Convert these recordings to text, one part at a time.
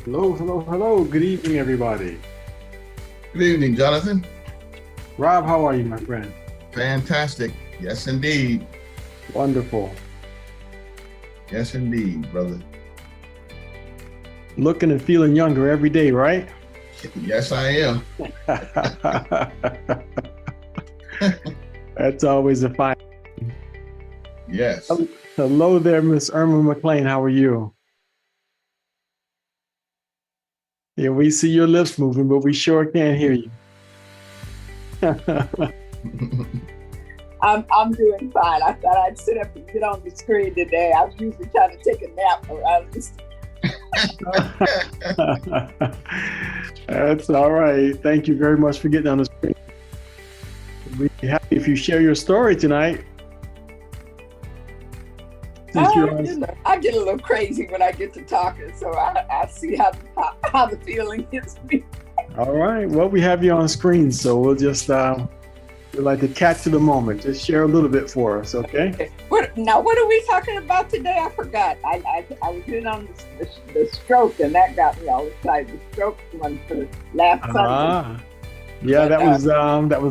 Hello, hello, hello. Good evening, everybody. Good evening, Jonathan. Rob, how are you, my friend? Fantastic. Yes, indeed. Wonderful. Yes, indeed, brother. Looking and feeling younger every day, right? Yes, I am. That's always a fine. Yes. Hello there, Miss Irma McLean. How are you? Yeah, we see your lips moving, but we sure can't hear you. I'm doing fine. I thought I'd sit up and get on the screen today. I was usually trying to take a nap around this. That's all right. Thank you very much for getting on the screen. We'd be happy if you share your story tonight. I get a little crazy when I get to talking, so I see how the feeling hits me. All right. Well, we have you on screen, so we'll just we'd like to capture the moment. Just share a little bit for us, okay? What are we talking about today? I forgot. I was in on the stroke, and that got me all excited. The stroke one for last Sunday. Yeah, that was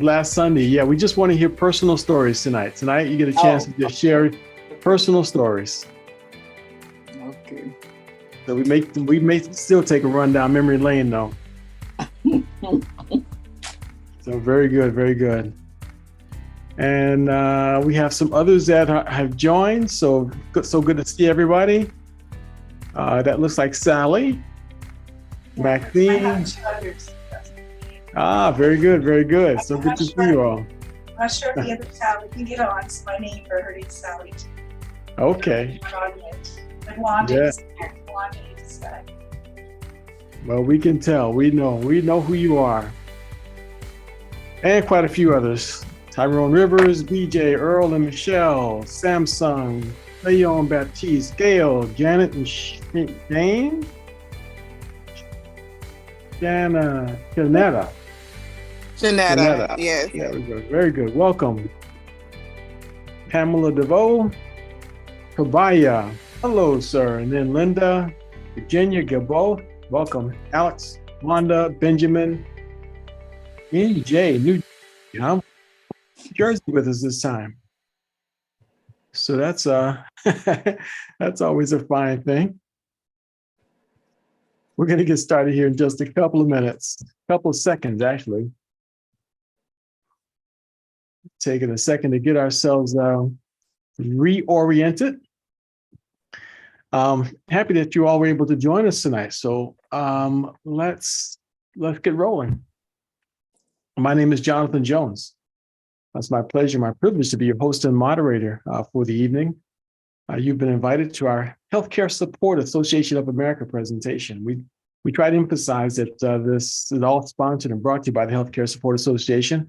last Sunday. Yeah, we just want to hear personal stories tonight. Tonight, you get a chance to just share personal stories. Okay. So we may still take a run down memory lane, though. So very good, very good. And we have some others that have joined. So good to see everybody. That looks like Sally, Maxine. Very good, very good. So good to see you all. I'm not sure if the other Sally can get on. It's my name for her is Sally. Okay. But Wanda Yeah. is there. Wanda is there. Well, we can tell. We know who you are. And quite a few others. Tyrone Rivers, BJ, Earl and Michelle, Samsung, Leon Baptiste, Gail, Janet and Shane, Janetta. Janetta, yes. There we go. Very good. Welcome. Pamela DeVoe, Kabaya. Hello, sir. And then Linda, Virginia Gilbo. Welcome. Alex, Wanda, Benjamin, New Jersey with us this time. So that's that's always a fine thing. We're going to get started here in just a couple of minutes, couple of seconds, actually. Taking a second to get ourselves reoriented. Happy that you all were able to join us tonight. So let's get rolling. My name is Jonathan Jones. It's my pleasure, my privilege to be your host and moderator for the evening. You've been invited to our Healthcare Support Association of America presentation. We try to emphasize that this is all sponsored and brought to you by the Healthcare Support Association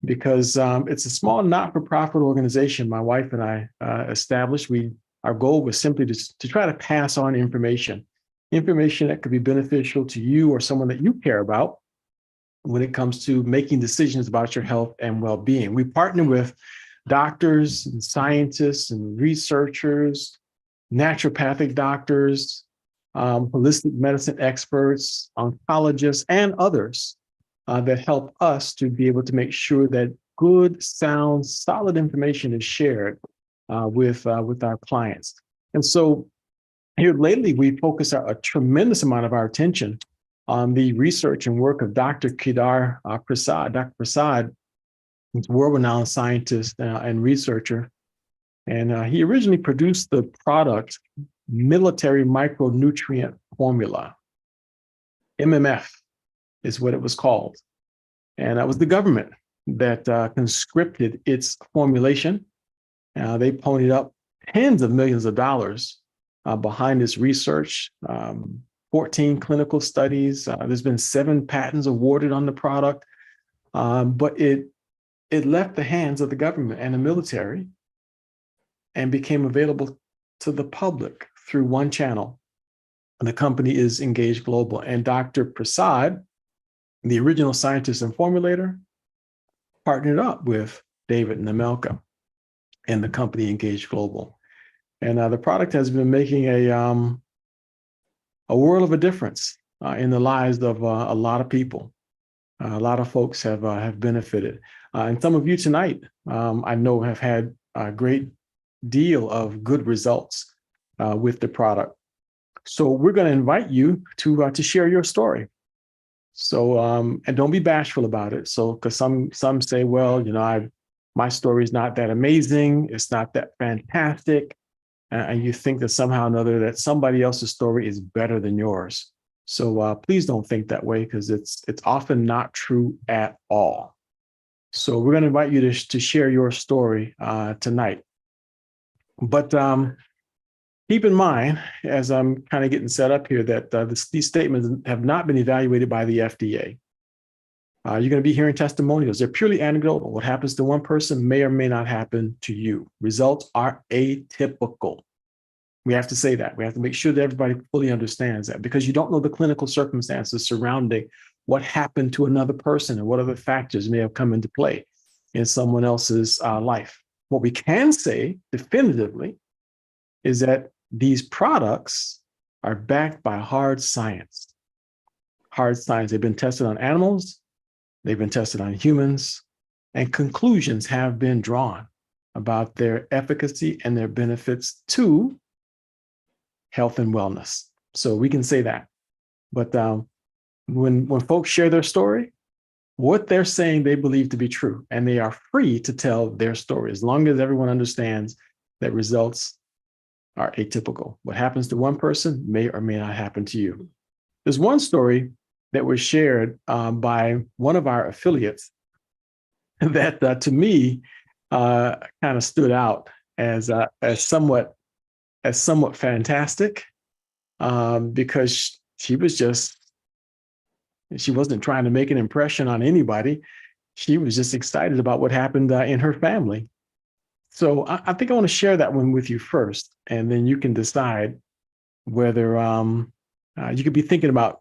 because it's a small not-for-profit organization my wife and I established. Our goal was simply to try to pass on information that could be beneficial to you or someone that you care about when it comes to making decisions about your health and well-being. We partner with doctors and scientists and researchers, naturopathic doctors, holistic medicine experts, oncologists, and others that help us to be able to make sure that good, sound, solid information is shared with our clients. And so here lately, we focus a tremendous amount of our attention on the research and work of Dr. Kedar Prasad. Dr. Prasad is a world-renowned scientist and researcher. And he originally produced the product Military Micronutrient Formula. MMF is what it was called. And that was the government that conscripted its formulation. They ponied up tens of millions of dollars behind this research. 14 clinical studies. There's been 7 patents awarded on the product, but it left the hands of the government and the military and became available to the public through one channel. And the company is Engage Global. And Dr. Prasad, the original scientist and formulator, partnered up with David Nemelka and the company Engage Global. And the product has been making a world of a difference in the lives of a lot of people. A lot of folks have benefited. And some of you tonight, I know, have had a great deal of good results with the product. So we're going to invite you to share your story. So and don't be bashful about it. So because some say, well, my story is not that amazing, it's not that fantastic, and you think that somehow or another that somebody else's story is better than yours. So please don't think that way, because it's often not true at all. So we're going to invite you to share your story tonight. But keep in mind, as I'm kind of getting set up here, that these statements have not been evaluated by the FDA. You're going to be hearing testimonials. They're purely anecdotal. What happens to one person may or may not happen to you. Results are atypical. We have to say that. We have to make sure that everybody fully understands that, because you don't know the clinical circumstances surrounding what happened to another person and what other factors may have come into play in someone else's life. What we can say definitively is that these products are backed by hard science. Hard science. They've been tested on animals, they've been tested on humans, and conclusions have been drawn about their efficacy and their benefits to health and wellness. So we can say that. But when folks share their story, what they're saying they believe to be true, and they are free to tell their story as long as everyone understands that results are atypical. What happens to one person may or may not happen to you. There's one story that was shared by one of our affiliates that to me kind of stood out as somewhat fantastic, because she wasn't trying to make an impression on anybody. She was just excited about what happened in her family. So I think I want to share that one with you first, and then you can decide whether you could be thinking about,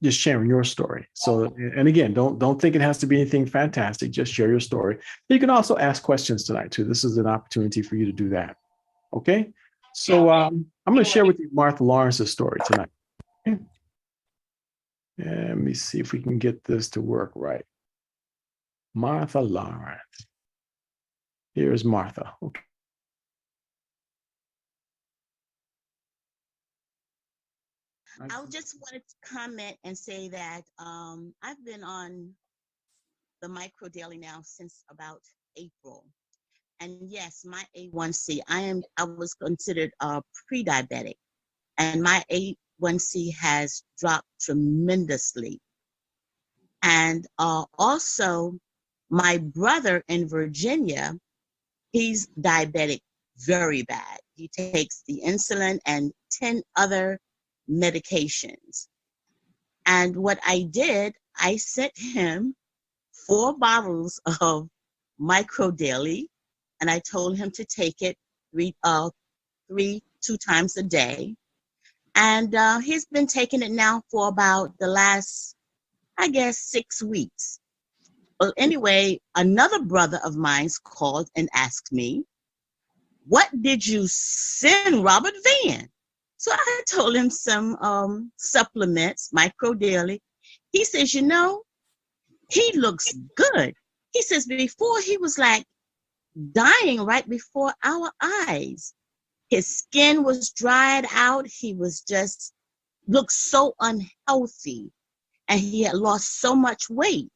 just sharing your story. So, and again, don't think it has to be anything fantastic. Just share your story. You can also ask questions tonight too. This is an opportunity for you to do that. Okay. So I'm going to share with you Martha Lawrence's story tonight. Okay? Let me see if we can get this to work right. Martha Lawrence. Here's Martha. Okay. I just wanted to comment and say that I've been on the Micro Daily now since about April. And yes, my A1C, I was considered pre-diabetic, and my A1C has dropped tremendously. And also my brother in Virginia, he's diabetic very bad. He takes the insulin and 10 other medications. And what I did, I sent him 4 bottles of Micro Daily, and I told him to take it 2 times a day. And he's been taking it now for about the last, 6 weeks. Well, anyway, another brother of mine called and asked me, what did you send Robert Van? So I told him some supplements, Micro Daily. He says, he looks good. He says before he was like dying right before our eyes. His skin was dried out. He was just looked so unhealthy, and he had lost so much weight.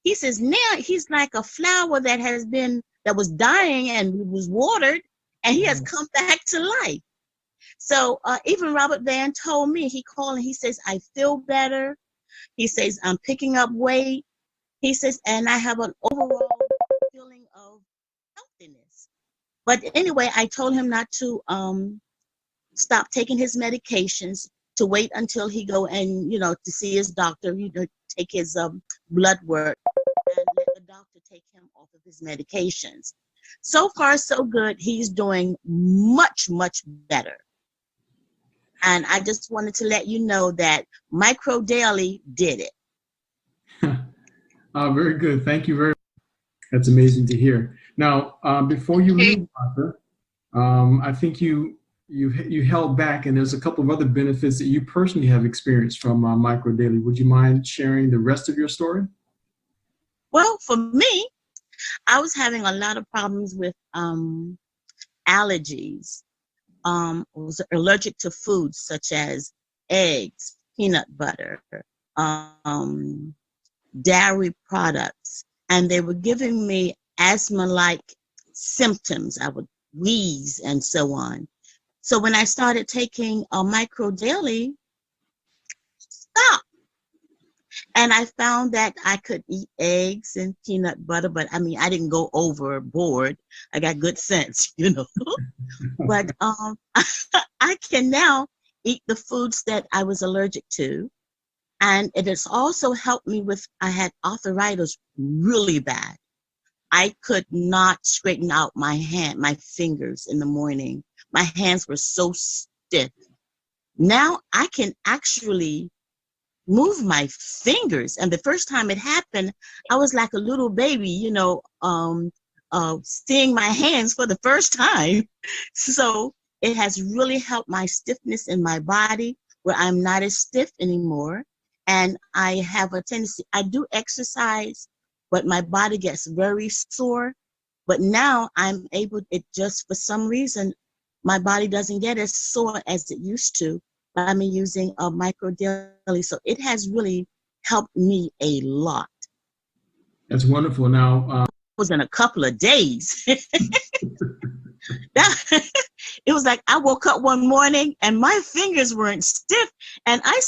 He says now he's like a flower that was dying and was watered, and he has come back to life. So even Robert Van told me, he called and he says, I feel better. He says, I'm picking up weight. He says, and I have an overall feeling of healthiness. But anyway, I told him not to stop taking his medications, to wait until he go and, to see his doctor, take his blood work, and let the doctor take him off of his medications. So far, so good. He's doing much, much better. And I just wanted to let you know that Micro Daily did it. Very good. Thank you very much. That's amazing to hear. Now, before you leave, Martha, I think you you held back, and there's a couple of other benefits that you personally have experienced from Micro Daily. Would you mind sharing the rest of your story? Well, for me, I was having a lot of problems with allergies. I was allergic to foods such as eggs, peanut butter, dairy products, and they were giving me asthma-like symptoms. I would wheeze and so on. So when I started taking a Micro Daily, stop. And I found that I could eat eggs and peanut butter, but I mean, I didn't go overboard. I got good sense, you know. But I can now eat the foods that I was allergic to. And it has also helped me with, I had arthritis really bad. I could not straighten out my fingers in the morning. My hands were so stiff. Now I can actually move my fingers. And the first time it happened, I was like a little baby, you know, seeing my hands for the first time. So it has really helped my stiffness in my body, where I'm not as stiff anymore. And I have a tendency, I do exercise, but my body gets very sore. But now I'm able, it just for some reason, my body doesn't get as sore as it used to. I'm using a Micro Daily. So it has really helped me a lot. That's wonderful. Now, it was in a couple of days. It was like I woke up one morning and my fingers weren't stiff, and I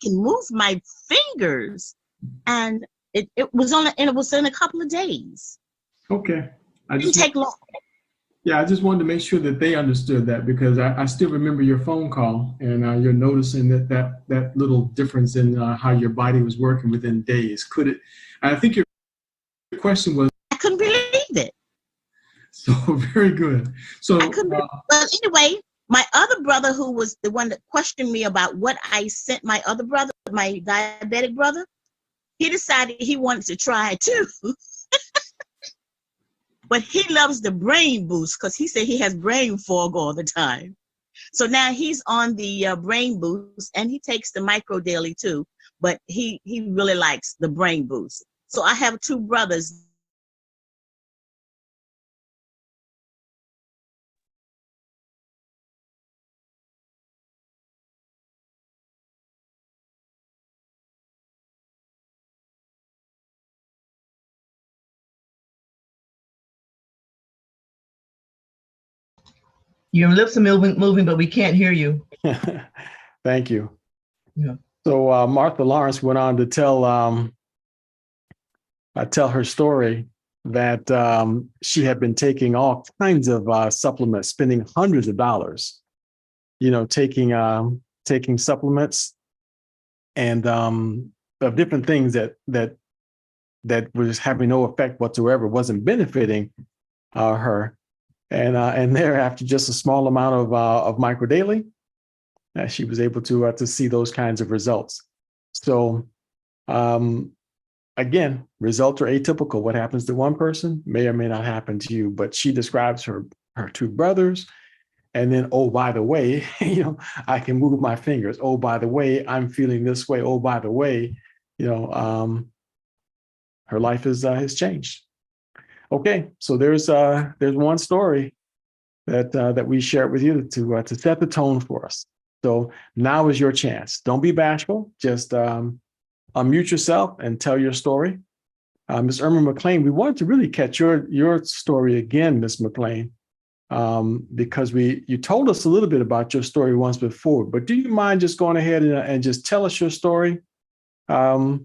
can move my fingers, and it was in a couple of days. Okay. It didn't take long. Yeah, I just wanted to make sure that they understood that, because I still remember your phone call, and you're noticing that little difference in how your body was working within days. I think your question was. I couldn't believe it. So very good. So, well, anyway, my other brother, who was the one that questioned me about what I sent my other brother, my diabetic brother, he decided he wanted to try it too. But he loves the Brain Boost because he said he has brain fog all the time. So now he's on the Brain Boost, and he takes the Micro Daily too, but he really likes the Brain Boost. So I have two brothers. Your lips are moving, but we can't hear you. Thank you. Yeah. So Martha Lawrence went on to tell her story that she had been taking all kinds of supplements, spending hundreds of dollars, you know, taking supplements and of different things that was having no effect whatsoever, wasn't benefiting her. And there, after just a small amount of Micro Daily, she was able to see those kinds of results. So, again, results are atypical. What happens to one person may or may not happen to you. But she describes her two brothers, and then, oh, by the way, you know, I can move my fingers. Oh, by the way, I'm feeling this way. Oh, by the way, you know, her life has changed. Okay, so there's one story that we shared with you to set the tone for us. So now is your chance. Don't be bashful. Just unmute yourself and tell your story. Ms. Irma McLean, we wanted to really catch your story again, Ms. McLean, because you told us a little bit about your story once before. But do you mind just going ahead and just tell us your story so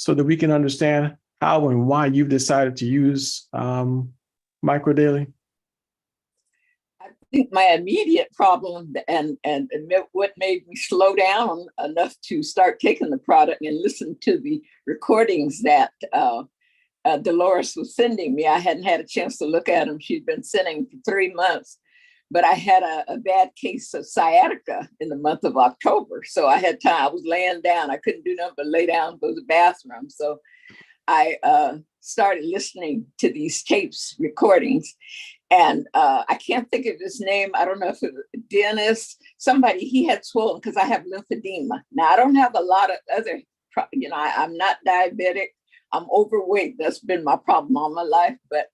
that we can understand how and why you've decided to use Micro Daily? I think my immediate problem and what made me slow down enough to start taking the product and listen to the recordings that Dolores was sending me. I hadn't had a chance to look at them. She'd been sending for 3 months, but I had a bad case of sciatica in the month of October. So I had time. I was laying down. I couldn't do nothing but lay down, go to the bathroom. So I started listening to these tapes, recordings, And I can't think of his name. I don't know if it was Dennis, somebody, he had swollen because I have lymphedema. Now, I don't have a lot of other, I'm not diabetic. I'm overweight. That's been my problem all my life, but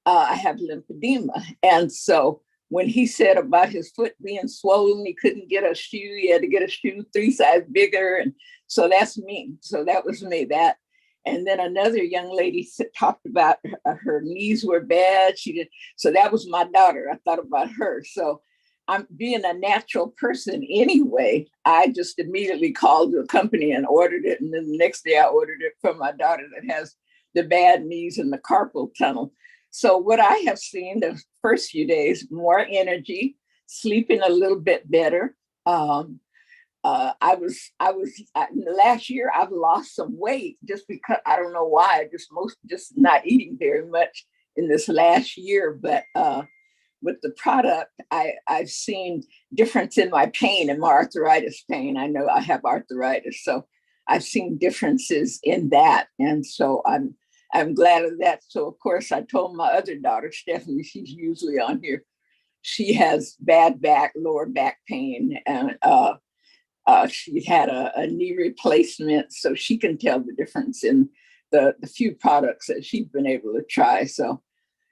I have lymphedema. And so when he said about his foot being swollen, he couldn't get a shoe. He had to get a shoe 3 sizes bigger. And so that's me. So that was me. That. And then another young lady talked about her knees were bad. She did. So that was my daughter. I thought about her. So I'm being a natural person anyway. I just immediately called the company and ordered it. And then the next day I ordered it for my daughter that has the bad knees and the carpal tunnel. So what I have seen the first few days, more energy, sleeping a little bit better. Last year I've lost some weight just because I don't know why, just not eating very much in this last year. But with the product, I've seen difference in my pain and my arthritis pain. I know I have arthritis, so I've seen differences in that, and so I'm glad of that. So of course I told my other daughter, Stephanie, she's usually on here. She has bad back, lower back pain, and she had a knee replacement, so she can tell the difference in the few products that she's been able to try. So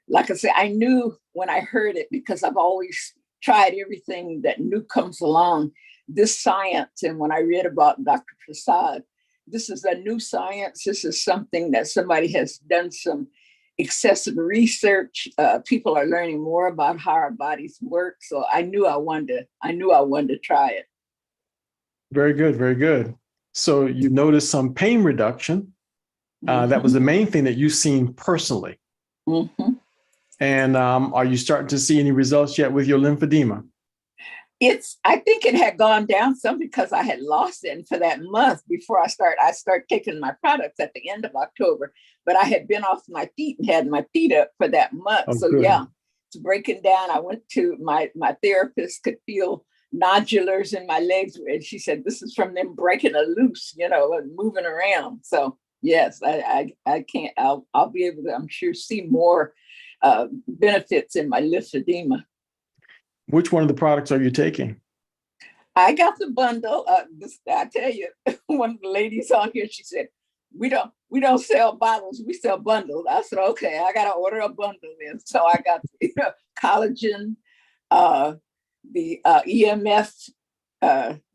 like I said, I knew when I heard it, because I've always tried everything that new comes along, this science. And when I read about Dr. Prasad, this is a new science. This is something that somebody has done some excessive research. People are learning more about how our bodies work. So I knew I wanted to try it. Very good, very good. So you noticed some pain reduction. That was the main thing that you've seen personally. Mm-hmm. And are you starting to see any results yet with your lymphedema? I think it had gone down some because I had lost it. And for that month before I started taking my products at the end of October, but I had been off my feet and had my feet up for that month. Oh, so good. Yeah, it's breaking down. I went to my therapist, could feel nodulars in my legs. And she said, this is from them breaking a loose, and moving around. So yes, I can't, I'll be able to, I'm sure, see more benefits in my lymphedema. Which one of the products are you taking? I got the bundle. I tell you, one of the ladies on here, she said, we don't sell bottles, we sell bundles. I said, okay, I got to order a bundle then. So I got the collagen, the EMF,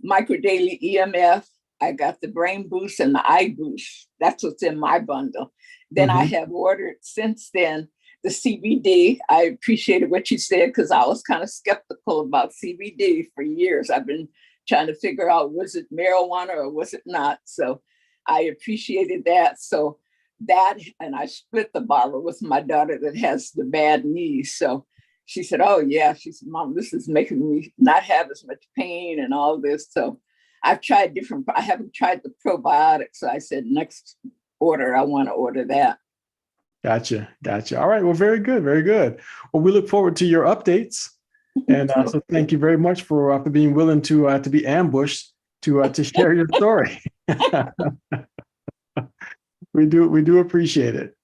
Micro Daily EMF. I got the Brain Boost and the Eye Boost. That's what's in my bundle. Then I have ordered since then the CBD. I appreciated what you said because I was kind of skeptical about CBD for years. I've been trying to figure out, was it marijuana or was it not? So I appreciated that. So that, and I split the bottle with my daughter that has the bad knees. So she said, oh yeah, she said, Mom, this is making me not have as much pain and all this. So I've tried I haven't tried the probiotics. So I said, next order, I want to order that. Gotcha. All right. Well, very good. Very good. Well, we look forward to your updates. And so thank you very much for being willing to be ambushed to share your story. We do appreciate it.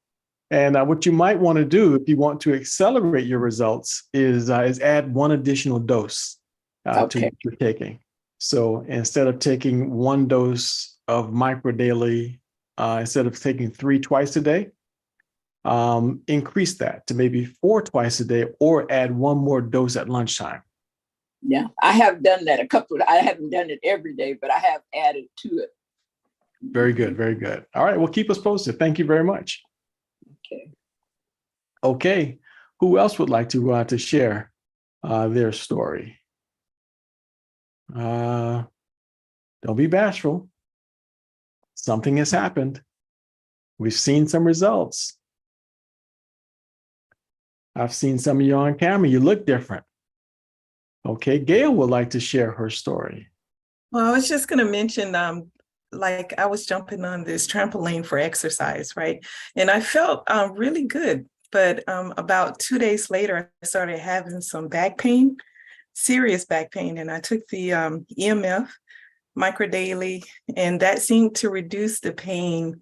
And what you might want to do if you want to accelerate your results is add one additional dose to what you're taking. So instead of taking one dose of Micro Daily, instead of taking 3 twice a day, increase that to maybe 4 twice a day, or add one more dose at lunchtime. Yeah, I have done that I haven't done it every day, but I have added to it. Very good. Very good. All right. Well, keep us posted. Thank you very much. Okay. Who else would like to share their story? Don't be bashful. Something has happened. We've seen some results. I've seen some of you on camera. You look different. Okay, Gail would like to share her story. Well, I was just going to mention, like I was jumping on this trampoline for exercise, right? And I felt really good. But about 2 days later, I started having some back pain, serious back pain. And I took the EMF, Micro Daily, and that seemed to reduce the pain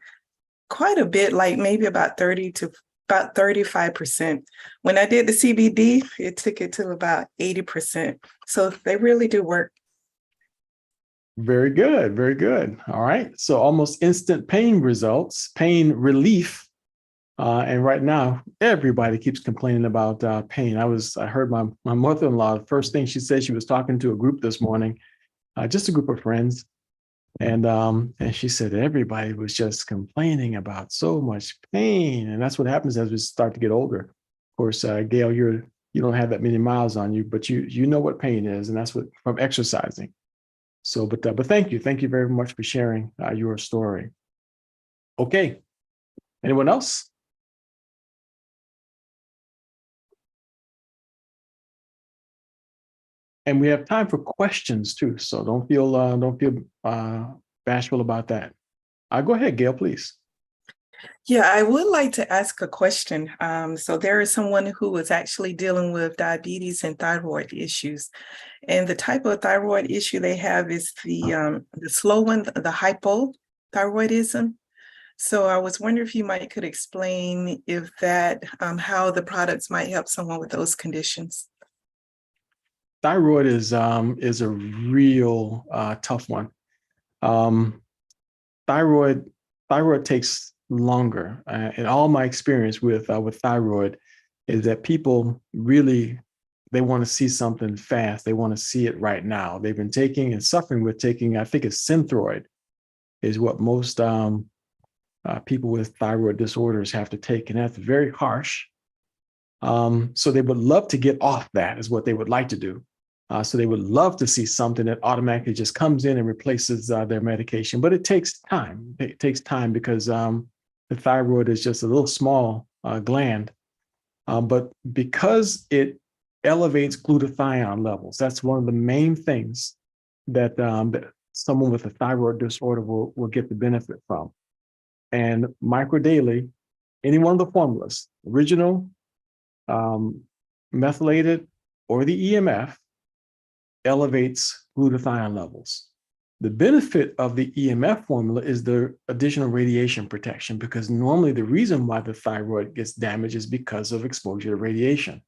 quite a bit, like maybe about 30 to about 35%. When I did the CBD, it took it to about 80%. So they really do work. Very good. Very good. All right. So almost instant pain results, pain relief. And right now, everybody keeps complaining about pain. I heard my mother-in-law, the first thing she said, she was talking to a group this morning, just a group of friends. And she said everybody was just complaining about so much pain. And that's what happens as we start to get older. Of course, Gail, you don't have that many miles on you, but you know what pain is, and that's what from exercising. So, but thank you very much for sharing your story. Okay, anyone else? And we have time for questions too, so don't feel bashful about that. Go ahead, Gail, please. Yeah, I would like to ask a question. So there is someone who is actually dealing with diabetes and thyroid issues, and the type of thyroid issue they have is the slow one, the hypothyroidism. So I was wondering if you could explain if that how the products might help someone with those conditions. Thyroid is a real tough one. Thyroid takes longer. And all my experience with thyroid is that people really, they want to see something fast. They want to see it right now. They've been taking and suffering with taking, I think it's Synthroid is what most people with thyroid disorders have to take. And that's very harsh. So they would love to get off that is what they would like to do. So they would love to see something that automatically just comes in and replaces their medication, but it takes time. It takes time because the thyroid is just a little small gland, but because it elevates glutathione levels, that's one of the main things that, that someone with a thyroid disorder will get the benefit from. And microdaily, any one of the formulas, original, methylated, or the EMF, elevates glutathione levels. The benefit of the EMF formula is the additional radiation protection, because normally the reason why the thyroid gets damaged is because of exposure to radiation.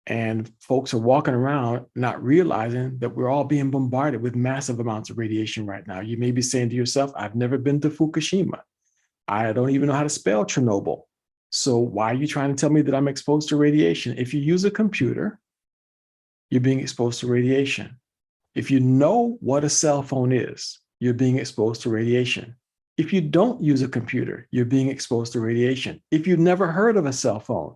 And folks are walking around not realizing that we're all being bombarded with massive amounts of radiation right now. You may be saying to yourself, I've never been to Fukushima. I don't even know how to spell Chernobyl. So why are you trying to tell me that I'm exposed to radiation? If you use a computer, you're being exposed to radiation. If you know what a cell phone is, you're being exposed to radiation. If you don't use a computer, you're being exposed to radiation. If you've never heard of a cell phone,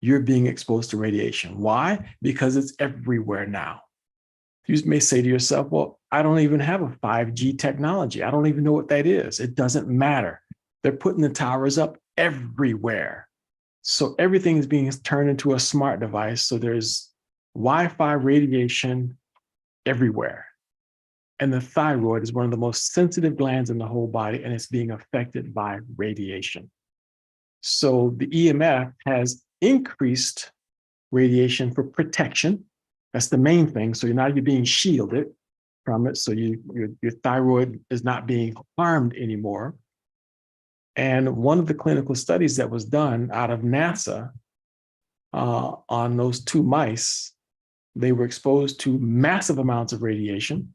you're being exposed to radiation. Why? Because it's everywhere now. You may say to yourself, well, I don't even have a 5G technology. I don't even know what that is. It doesn't matter. They're putting the towers up everywhere. So everything is being turned into a smart device. So there's Wi-Fi radiation everywhere. And the thyroid is one of the most sensitive glands in the whole body, and it's being affected by radiation. So the EMF has increased radiation for protection. That's the main thing. So now you're being shielded from it. So your thyroid is not being harmed anymore. And one of the clinical studies that was done out of NASA on those 2 mice, they were exposed to massive amounts of radiation.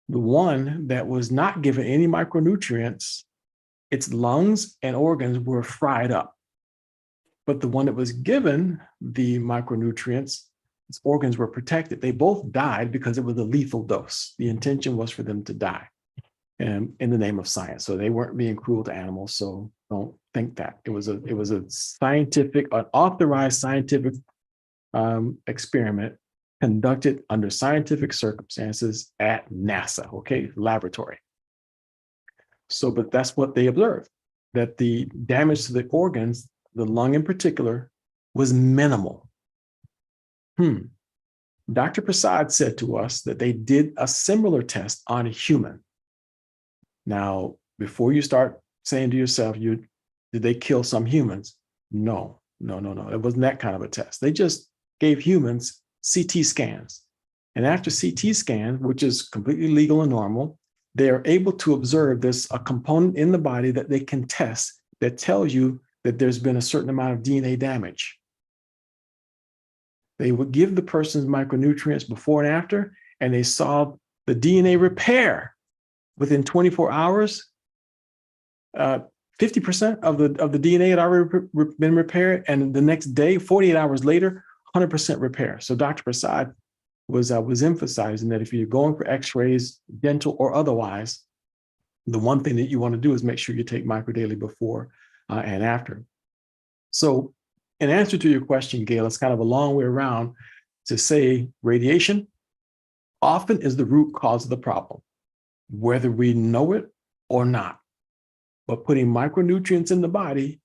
The one that was not given any micronutrients, its lungs and organs were fried up. But the one that was given the micronutrients, its organs were protected. They both died because it was a lethal dose. The intention was for them to die in the name of science. So they weren't being cruel to animals. So don't think that. It was a scientific, an authorized scientific experiment conducted under scientific circumstances at NASA, okay, laboratory. So, but that's what they observed, that the damage to the organs, the lung in particular, was minimal. Dr. Prasad said to us that they did a similar test on a human. Now, before you start saying to yourself, did they kill some humans? No. It wasn't that kind of a test. They just gave humans CT scans. And after CT scan, which is completely legal and normal, they are able to observe there's a component in the body that they can test that tells you that there's been a certain amount of DNA damage. They would give the person's micronutrients before and after, and they saw the DNA repair within 24 hours. 50% of the DNA had already been repaired, and the next day, 48 hours later, 100% repair. So Dr. Prasad was emphasizing that if you're going for X-rays, dental or otherwise, the one thing that you want to do is make sure you take microdaily before and after. So in answer to your question, Gail, it's kind of a long way around to say radiation often is the root cause of the problem, whether we know it or not. But putting micronutrients in the body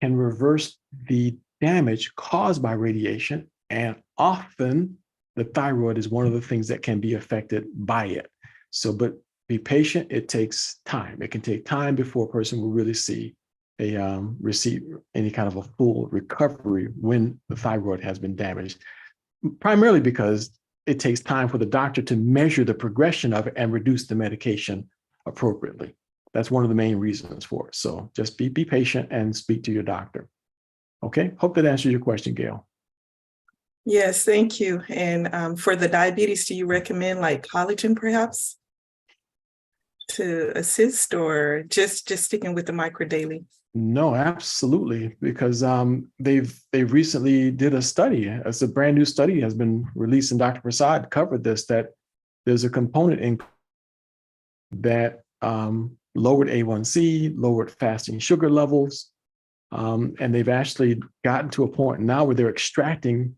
can reverse the damage caused by radiation. And often the thyroid is one of the things that can be affected by it. So, but be patient. It takes time. It can take time before a person will really see receive any kind of a full recovery when the thyroid has been damaged, primarily because it takes time for the doctor to measure the progression of it and reduce the medication appropriately. That's one of the main reasons for it. So just be patient and speak to your doctor. Okay, hope that answers your question, Gail. Yes, thank you. And for the diabetes, do you recommend like collagen perhaps to assist, or just sticking with the microdaily? No, absolutely, because they've recently did a study. It's a brand new study has been released, and Dr. Prasad covered this, that there's a component in that lowered A1C, lowered fasting sugar levels, and they've actually gotten to a point now where they're extracting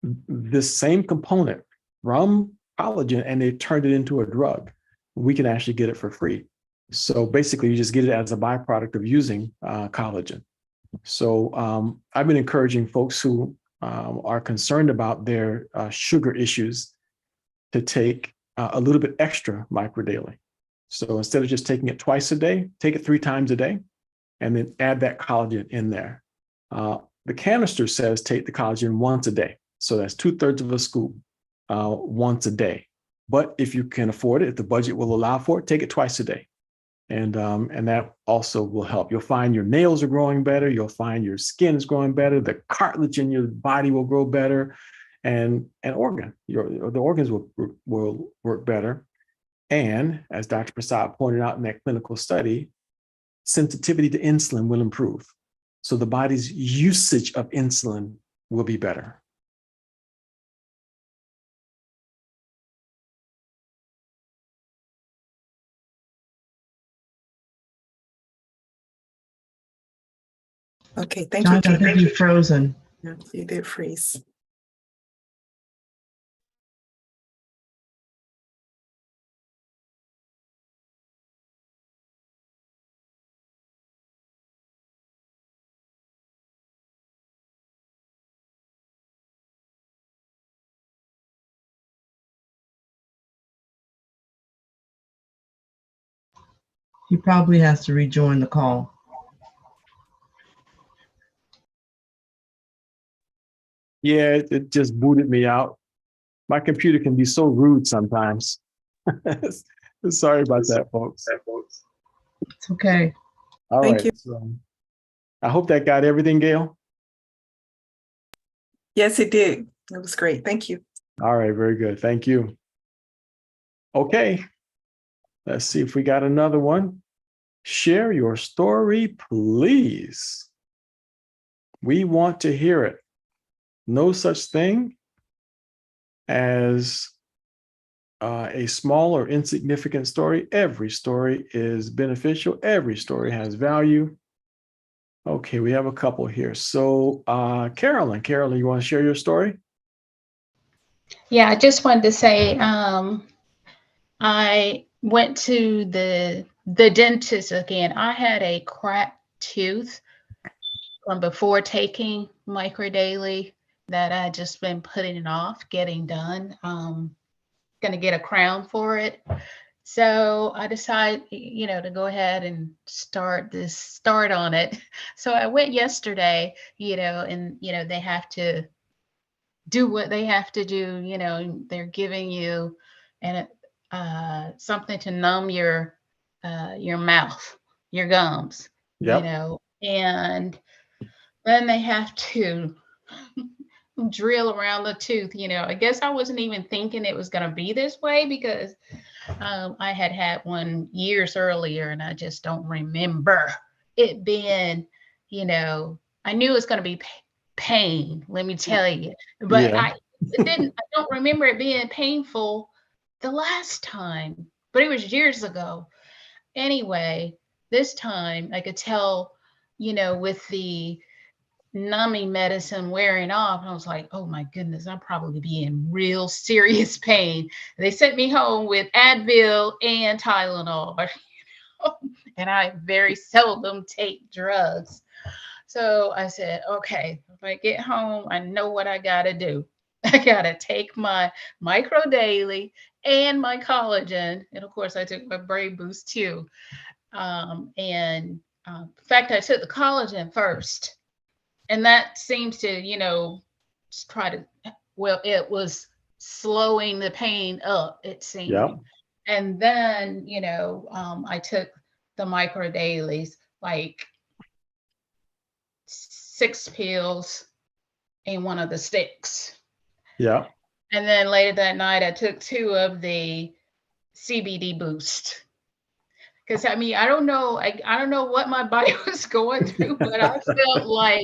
this same component from collagen, and they turned it into a drug. We can actually get it for free. So basically, you just get it as a byproduct of using collagen. So I've been encouraging folks who are concerned about their sugar issues to take a little bit extra microdaily. So instead of just taking it twice a day, take it 3 times a day, and then add that collagen in there. The canister says take the collagen once a day. So that's 2/3 of a scoop once a day. But if you can afford it, if the budget will allow for it, take it twice a day. And that also will help. You'll find your nails are growing better. You'll find your skin is growing better. The cartilage in your body will grow better, and the organs will work better. And as Dr. Prasad pointed out in that clinical study, sensitivity to insulin will improve. So the body's usage of insulin will be better. Okay, thank you. John, I think you're frozen. Yeah, you did freeze. He probably has to rejoin the call. Yeah, it just booted me out. My computer can be so rude sometimes. Sorry about that, folks. It's okay. All Thank right. you. So I hope that got everything, Gail. Yes, it did. It was great. Thank you. All right, very good. Thank you. Okay, let's see if we got another one. Share your story, please. We want to hear it. No such thing as a small or insignificant story. Every story is beneficial. Every story has value. Okay, we have a couple here. So Carolyn, you want to share your story? Yeah, I just wanted to say I went to the dentist again. I had a cracked tooth from before taking microdaily that I just been putting it off getting done. Going to get a crown for it. So I decided, to go ahead and start on it. So I went yesterday, and, they have to do what they have to do. They're giving you something to numb your mouth, your gums, Yep. And then they have to drill around the tooth. I guess I wasn't even thinking it was going to be this way because I had one years earlier, and I just don't remember it being, I knew it was going to be pain, let me tell you, but Yeah. I don't remember it being painful the last time, but it was years ago. Anyway, this time I could tell, with the numbing medicine wearing off, I was like, oh my goodness, I'll probably be in real serious pain. They sent me home with Advil and Tylenol, and I very seldom take drugs. So I said, okay, if I get home, I know what I got to do. I got to take my Micro Daily and my collagen. And of course, I took my Brain Boost too. In fact, I took the collagen first. And that seems to, it was slowing the pain up, it seemed. Yeah. And then, I took the Micro Dailies, like 6 pills and one of the sticks. Yeah. And then later that night, I took 2 of the CBD Boost. Because I don't know, I don't know what my body was going through, but I felt like,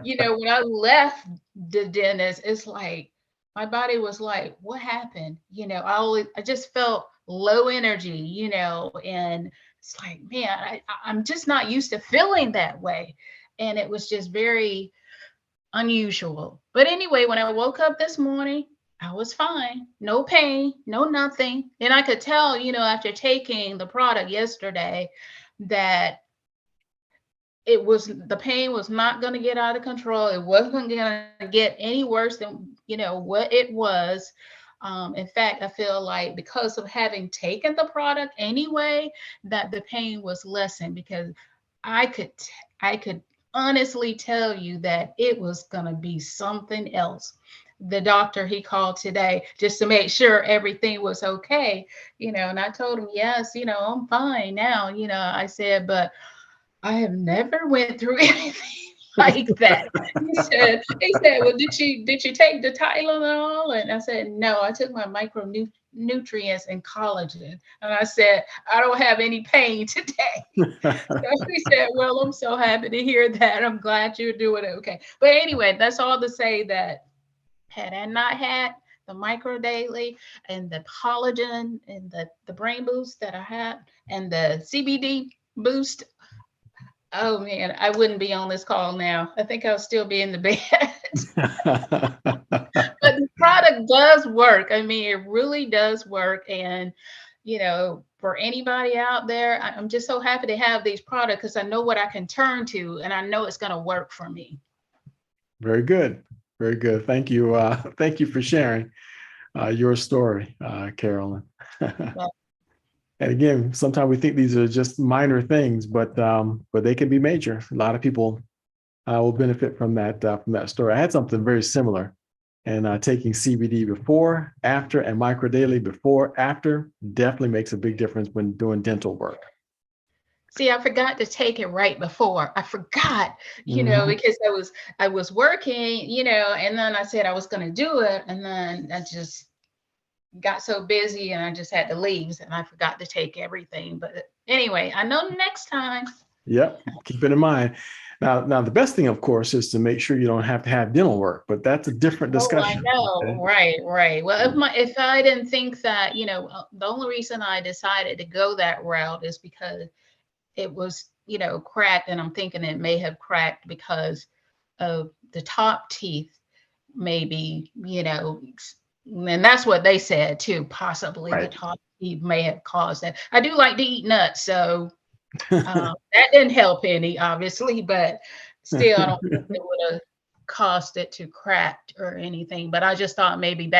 when I left the dentist, it's like my body was like, what happened? I just felt low energy, and it's like, man, I'm just not used to feeling that way. And it was just very unusual. But anyway, when I woke up this morning, I was fine, no pain, no nothing. And I could tell, after taking the product yesterday, that the pain was not going to get out of control. It wasn't going to get any worse than, what it was. In fact, I feel like because of having taken the product anyway, that the pain was lessened, because I could honestly tell you that it was going to be something else. The doctor, he called today just to make sure everything was okay, and I told him, yes, I'm fine now. I said, but I have never went through anything like that. He said, well, did you take the Tylenol? And I said, no, I took my micronutrients and collagen. And I said, I don't have any pain today. So he said, well, I'm so happy to hear that. I'm glad you're doing it okay. But anyway, that's all to say that had I not had the Micro Daily and the collagen and the Brain Boost that I had and the CBD Boost, oh man, I wouldn't be on this call now. I think I'll still be in the bed. But the product does work. It really does work. And, for anybody out there, I'm just so happy to have these products because I know what I can turn to, and I know it's going to work for me. Very good. Very good. Thank you. Thank you for sharing your story, Carolyn. And again, sometimes we think these are just minor things, but they can be major. A lot of people will benefit from that story. I had something very similar, and taking CBD before, after, and Micro Daily before, after definitely makes a big difference when doing dental work. See, I forgot to take it right before. I forgot, because I was working, and then I said I was going to do it. And then I just got so busy and I just had to leave and I forgot to take everything. But anyway, I know next time. Yep. Keep it in mind. Now, the best thing, of course, is to make sure you don't have to have dental work, but that's a different discussion. Oh, I know. Okay? Right. Well, if I didn't think that, the only reason I decided to go that route is because it was, cracked, and I'm thinking it may have cracked because of the top teeth, maybe, and that's what they said too. Possibly Right. The top teeth may have caused that. I do like to eat nuts, so that didn't help any, obviously, but still, I don't think it would have caused it to crack or anything. But I just thought maybe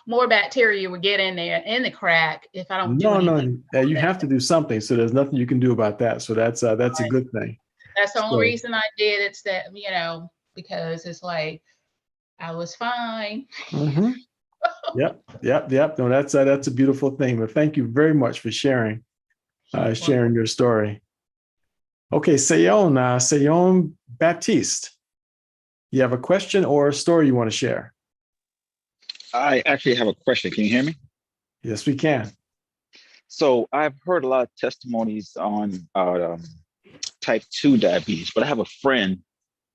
more bacteria would get in there in the crack if I don't do anything. No, you have to do something. So there's nothing you can do about that. So that's a good thing. That's the only reason I did it. It's that, because it's like I was fine. Mm-hmm. Yep. No, that's a beautiful thing. But thank you very much for sharing your story. Okay, Seyon Baptiste, you have a question or a story you want to share? I actually have a question. Can you hear me? Yes, we can. So I've heard a lot of testimonies on type 2 diabetes, but I have a friend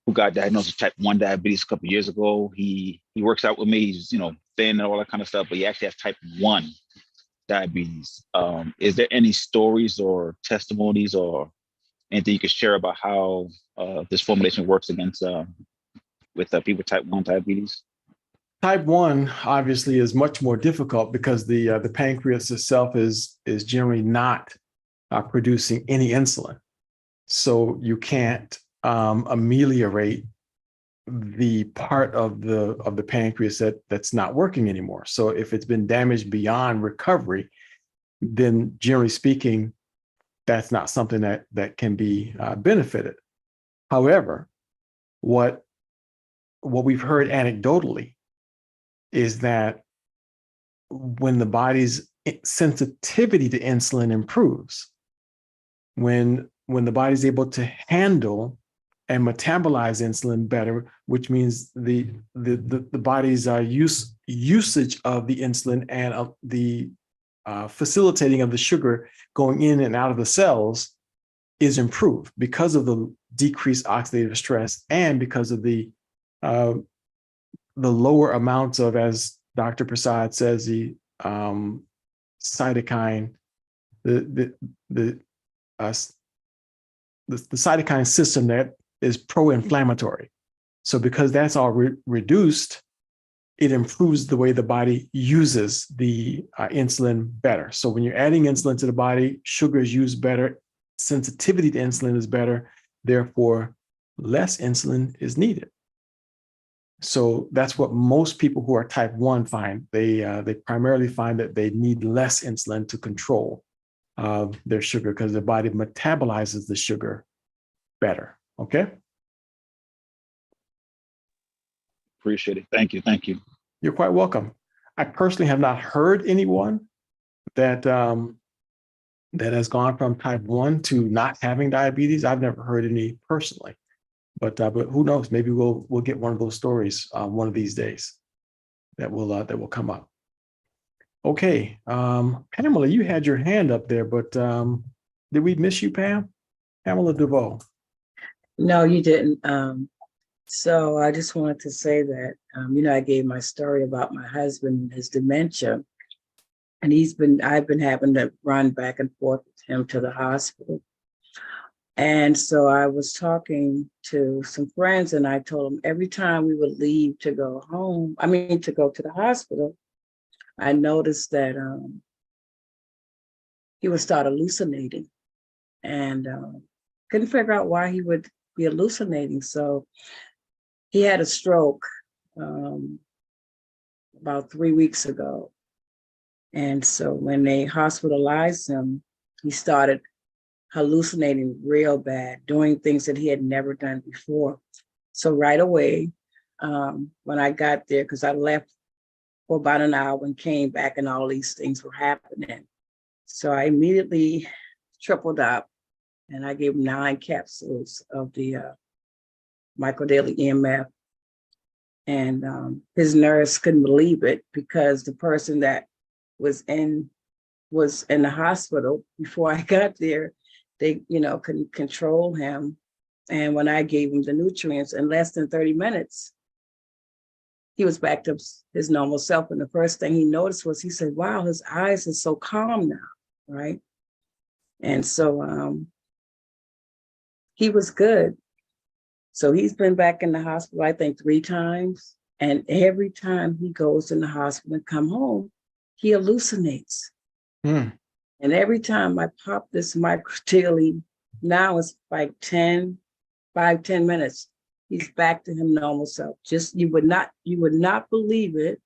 who got diagnosed with type 1 diabetes a couple of years ago. He works out with me. He's, thin and all that kind of stuff, but he actually has type 1 diabetes. Is there any stories or testimonies or anything you could share about how this formulation works against with people with type 1 diabetes? Type 1 obviously is much more difficult because the pancreas itself is generally not producing any insulin. So you can't ameliorate the part of the pancreas that's not working anymore. So if it's been damaged beyond recovery, then generally speaking, that's not something that can be benefited. However, what we've heard anecdotally is that when the body's sensitivity to insulin improves, when the body's able to handle and metabolize insulin better, which means the body's usage of the insulin and the facilitating of the sugar going in and out of the cells is improved because of the decreased oxidative stress and because of the lower amounts of, as Dr. Prasad says, the cytokine, the cytokine system that is pro-inflammatory. So because that's all reduced, it improves the way the body uses the insulin better. So when you're adding insulin to the body, sugar is used better, sensitivity to insulin is better, therefore less insulin is needed. So that's what most people who are type 1 find. They primarily find that they need less insulin to control their sugar because their body metabolizes the sugar better. Okay. Appreciate it. Thank you. Thank you. You're quite welcome. I personally have not heard anyone that that has gone from type 1 to not having diabetes. I've never heard any personally, but who knows? Maybe we'll get one of those stories one of these days that will come up. Okay, Pamela, you had your hand up there, but did we miss you, Pam? Pamela DeVoe. No, you didn't. So I just wanted to say that, I gave my story about my husband and his dementia, and I've been having to run back and forth with him to the hospital. And so I was talking to some friends and I told them every time we would leave to go home, to go to the hospital, I noticed that he would start hallucinating and couldn't figure out why he would be hallucinating. So he had a stroke about 3 weeks ago. And so when they hospitalized him, he started hallucinating real bad, doing things that he had never done before. So right away, when I got there, because I left for about an hour and came back and all these things were happening. So I immediately tripled up and I gave him 9 capsules of the microdaily EMF. And his nurse couldn't believe it because the person that was in the hospital before I got there, they, couldn't control him. And when I gave him the nutrients in less than 30 minutes, he was back to his normal self. And the first thing he noticed was he said, wow, his eyes are so calm now, right? And so he was good. So he's been back in the hospital, I think 3 times. And every time he goes in the hospital and come home, he hallucinates. And every time I pop this microdaily, now it's like 5-10 minutes, he's back to him normal self. Just you would not believe it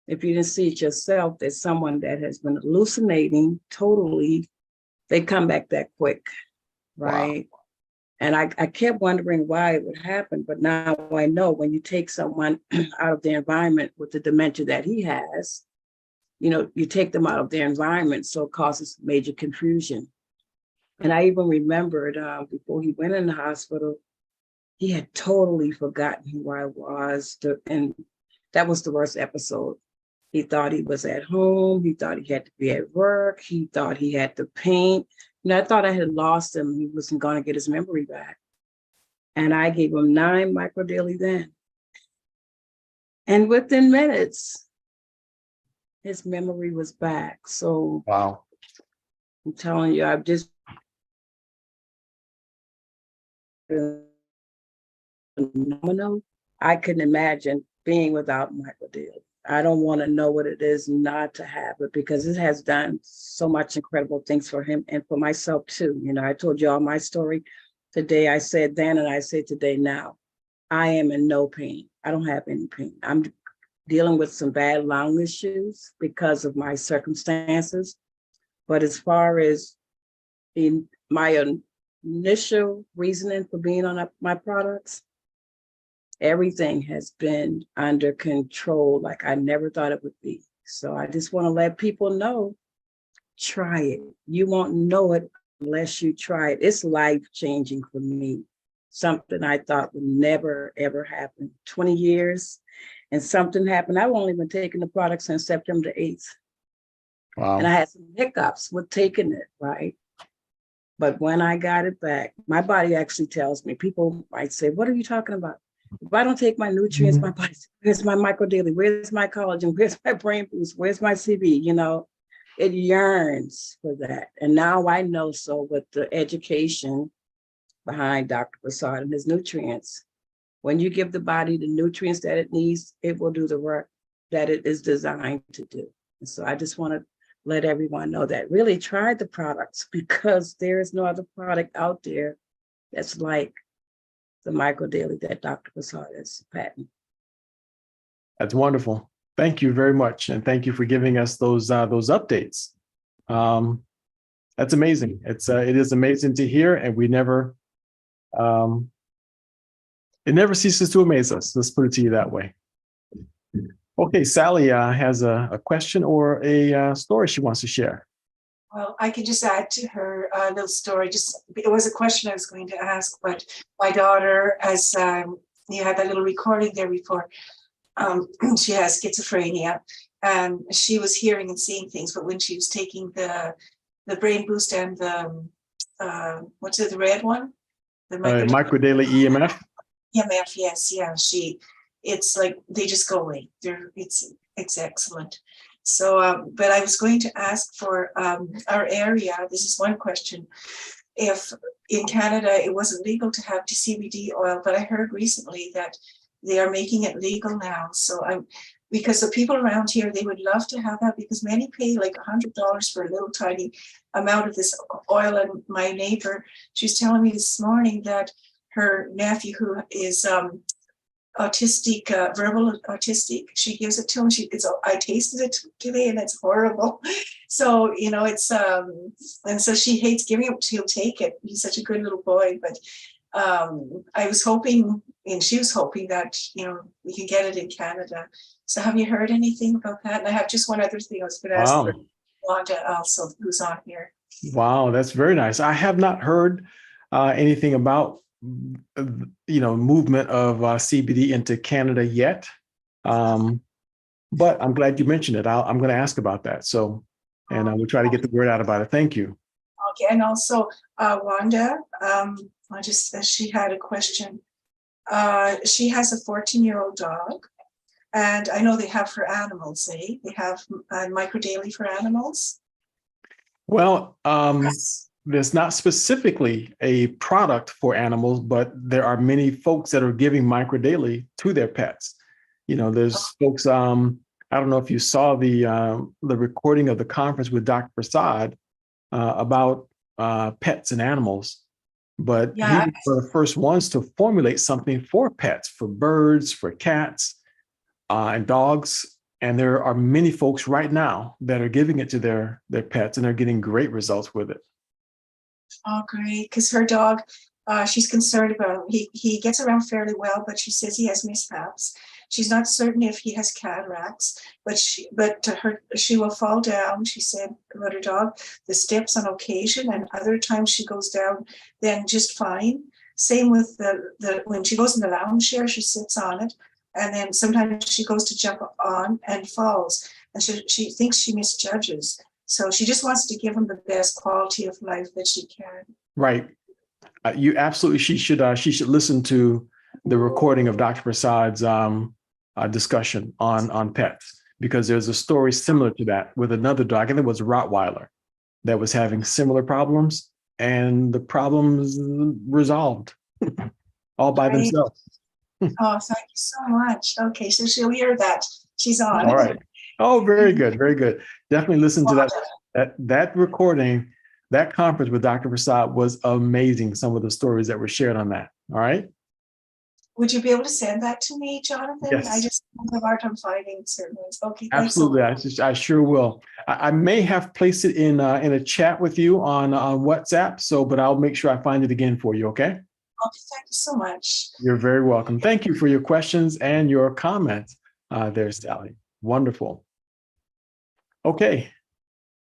if you didn't see it yourself, that someone that has been hallucinating totally, they come back that quick, right? Wow. And I kept wondering why it would happen, but now I know when you take someone out of the environment with the dementia that he has, you take them out of their environment, so it causes major confusion. And I even remembered before he went in the hospital, he had totally forgotten who I was. And that was the worst episode. He thought he was at home. He thought he had to be at work. He thought he had to paint. And I thought I had lost him. He wasn't going to get his memory back. And I gave him 9 micro daily then. And within minutes, his memory was back. So Wow. I'm telling you, I've just phenomenal. I couldn't imagine being without micro daily. I don't want to know what it is not to have it, because it has done so much incredible things for him and for myself too. You know, I told you all my story today. I said then and I say today now, I am in no pain. I don't have any pain. I'm dealing with some bad lung issues because of my circumstances. But as far as my initial reasoning for being on my products, everything has been under control like I never thought it would be. So I just want to let people know, try it. You won't know it unless you try it. It's life-changing for me. Something I thought would never, ever happen. 20 years and something happened. I've only been taking the product since September 8th. Wow. And I had some hiccups with taking it, right? But when I got it back, my body actually tells me, people might say, what are you talking about? If I don't take my nutrients, my body, where's my micro daily? Where's my collagen? Where's my brain boost? Where's my CB? You know, it yearns for that. And now I know, so with the education behind Dr. Prasad and his nutrients, when you give the body the nutrients that it needs, it will do the work that it is designed to do. And so I just want to let everyone know that really try the products, because there is no other product out there that's like the micro daily that Dr. Prasad has patented. That's wonderful. Thank you very much. And thank you for giving us those updates. That's amazing. It is amazing to hear, and we never, it never ceases to amaze us. Let's put it to you that way. Okay, Sally has a question or a story she wants to share. Well, I can just add to her little story. It was a question I was going to ask, but my daughter, as you had that little recording there before, she has schizophrenia, and she was hearing and seeing things. But when she was taking the brain boost and the what's it, the red one, the micro daily EMF. EMF, yes, yeah. It's like they just go away. It's excellent. So, but I was going to ask for our area. This is one question. If in Canada it wasn't legal to have CBD oil, but I heard recently that they are making it legal now. So because the people around here, they would love to have that, because many pay like $100 for a little tiny amount of this oil. And my neighbor, she's telling me this morning that her nephew, who is autistic, verbal autistic, she gives it to him. I tasted it today and it's horrible. So, you know, it's, and so she hates giving it, she'll take it. He's such a good little boy, but I was hoping, and she was hoping that, you know, we can get it in Canada. So have you heard anything about that? And I have just one other thing I was going to ask for Wanda also, who's on here. Wow, that's very nice. I have not heard anything about movement of CBD into Canada yet, but I'm glad you mentioned it. I'm going to ask about that. So, and we'll try to get the word out about it. Thank you. Okay, and also Wanda, she had a question. She has a 14-year-old dog, and I know they have for animals. They have micro daily for animals. Well, there's not specifically a product for animals, but there are many folks that are giving micro daily to their pets. You know, there's folks, I don't know if you saw the recording of the conference with Dr. Prasad about pets and animals, but he was one of the first ones to formulate something for pets, for birds, for cats, and dogs. And there are many folks right now that are giving it to their pets, and they're getting great results with it. Oh, great. Because her dog, she's concerned about him. He gets around fairly well, but she says he has mishaps. She's not certain if he has cataracts, but she will fall down, she said about her dog, the steps on occasion, and other times she goes down then just fine. Same with the when she goes in the lounge chair, she sits on it, and then sometimes she goes to jump on and falls, and she thinks she misjudges. So she just wants to give him the best quality of life that she can. Right. You absolutely, she should listen to the recording of Dr. Prasad's discussion on pets, because there's a story similar to that with another dog. I think it was a Rottweiler that was having similar problems, and the problems resolved all by themselves. Oh, thank you so much. Okay, so she'll hear that. She's on. All right. Oh, very good. Very good. Definitely listen to that recording. That conference with Dr. Prasad was amazing. Some of the stories that were shared on that. All right. Would you be able to send that to me, Jonathan? Yes. I just have a hard time finding certain ones. Okay. Absolutely. I sure will. I may have placed it in a chat with you on WhatsApp. But I'll make sure I find it again for you. Okay. Okay. Thank you so much. You're very welcome. Thank you for your questions and your comments. There, Sally. Wonderful. Okay.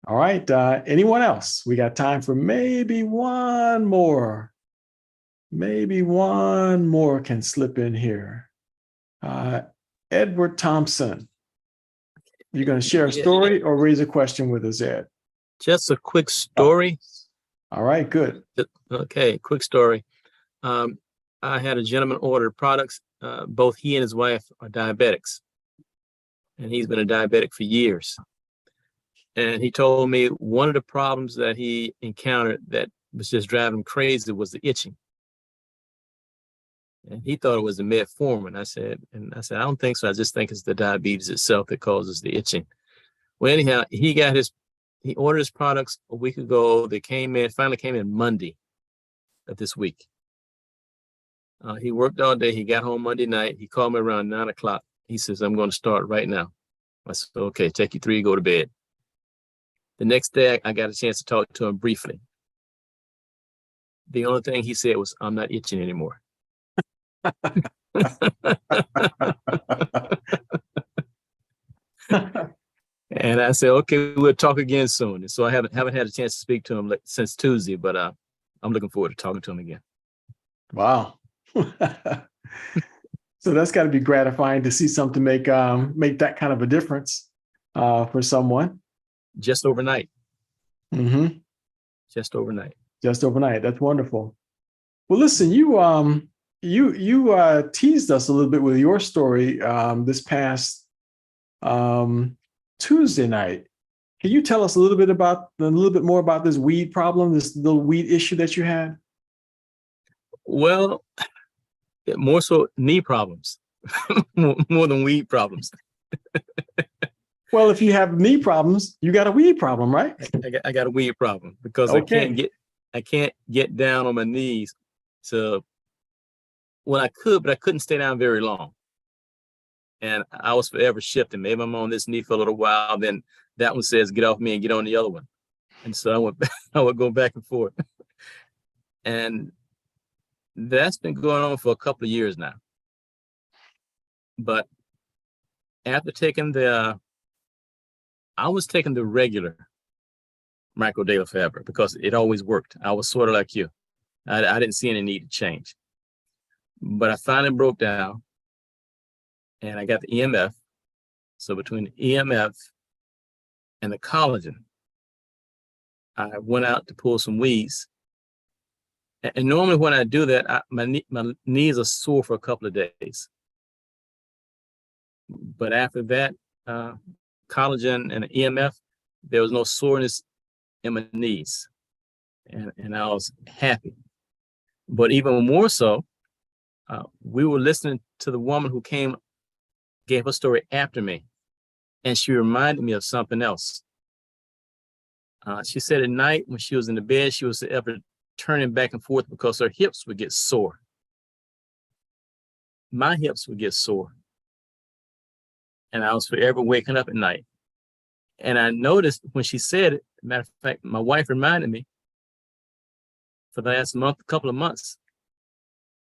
All right. Anyone else? We got time for maybe one more. Maybe one more can slip in here. Edward Thompson. You're going to share a story or raise a question with us, Ed? Just a quick story. All right, good. Okay, quick story. I had a gentleman order products. Both he and his wife are diabetics. And he's been a diabetic for years. And he told me one of the problems that he encountered that was just driving him crazy was the itching. And he thought it was the metformin. I said, I don't think so. I just think it's the diabetes itself that causes the itching. Well, anyhow, he ordered his products a week ago. They finally came in Monday of this week. He worked all day. He got home Monday night. He called me around 9 o'clock. He says, I'm going to start right now. I said, okay, take you 3, go to bed. The next day, I got a chance to talk to him briefly. The only thing he said was, I'm not itching anymore. And I said, okay, we'll talk again soon. And so I haven't had a chance to speak to him since Tuesday, but I'm looking forward to talking to him again. Wow. So that's got to be gratifying to see something make that kind of a difference for someone. Just overnight. Mm-hmm. Just overnight. Just overnight. That's wonderful. Well, listen, you teased us a little bit with your story this past Tuesday night. Can you tell us a little bit more about this weed problem, this little weed issue that you had? Well, more so knee problems, more than weed problems. Well, if you have knee problems, you got a weed problem, right? I got a weed problem because okay. I can't get down on my knees to, well, I could, but I couldn't stay down very long. And I was forever shifting. Maybe I'm on this knee for a little while, then that one says, get off me and get on the other one. And so I would go back and forth. And that's been going on for a couple of years now. But after taking I was taking the regular Micro Daily Forever because it always worked. I was sort of like you. I didn't see any need to change. But I finally broke down and I got the EMF. So between the EMF and the collagen, I went out to pull some weeds. And normally when I do that, my knees are sore for a couple of days. But after that, collagen and EMF, there was no soreness in my knees. And I was happy. But even more so, we were listening to the woman who gave her story after me. And she reminded me of something else. She said at night when she was in the bed, she was ever turning back and forth because her hips would get sore. My hips would get sore. And I was forever waking up at night. And I noticed when she said it, matter of fact, my wife reminded me for the last couple of months,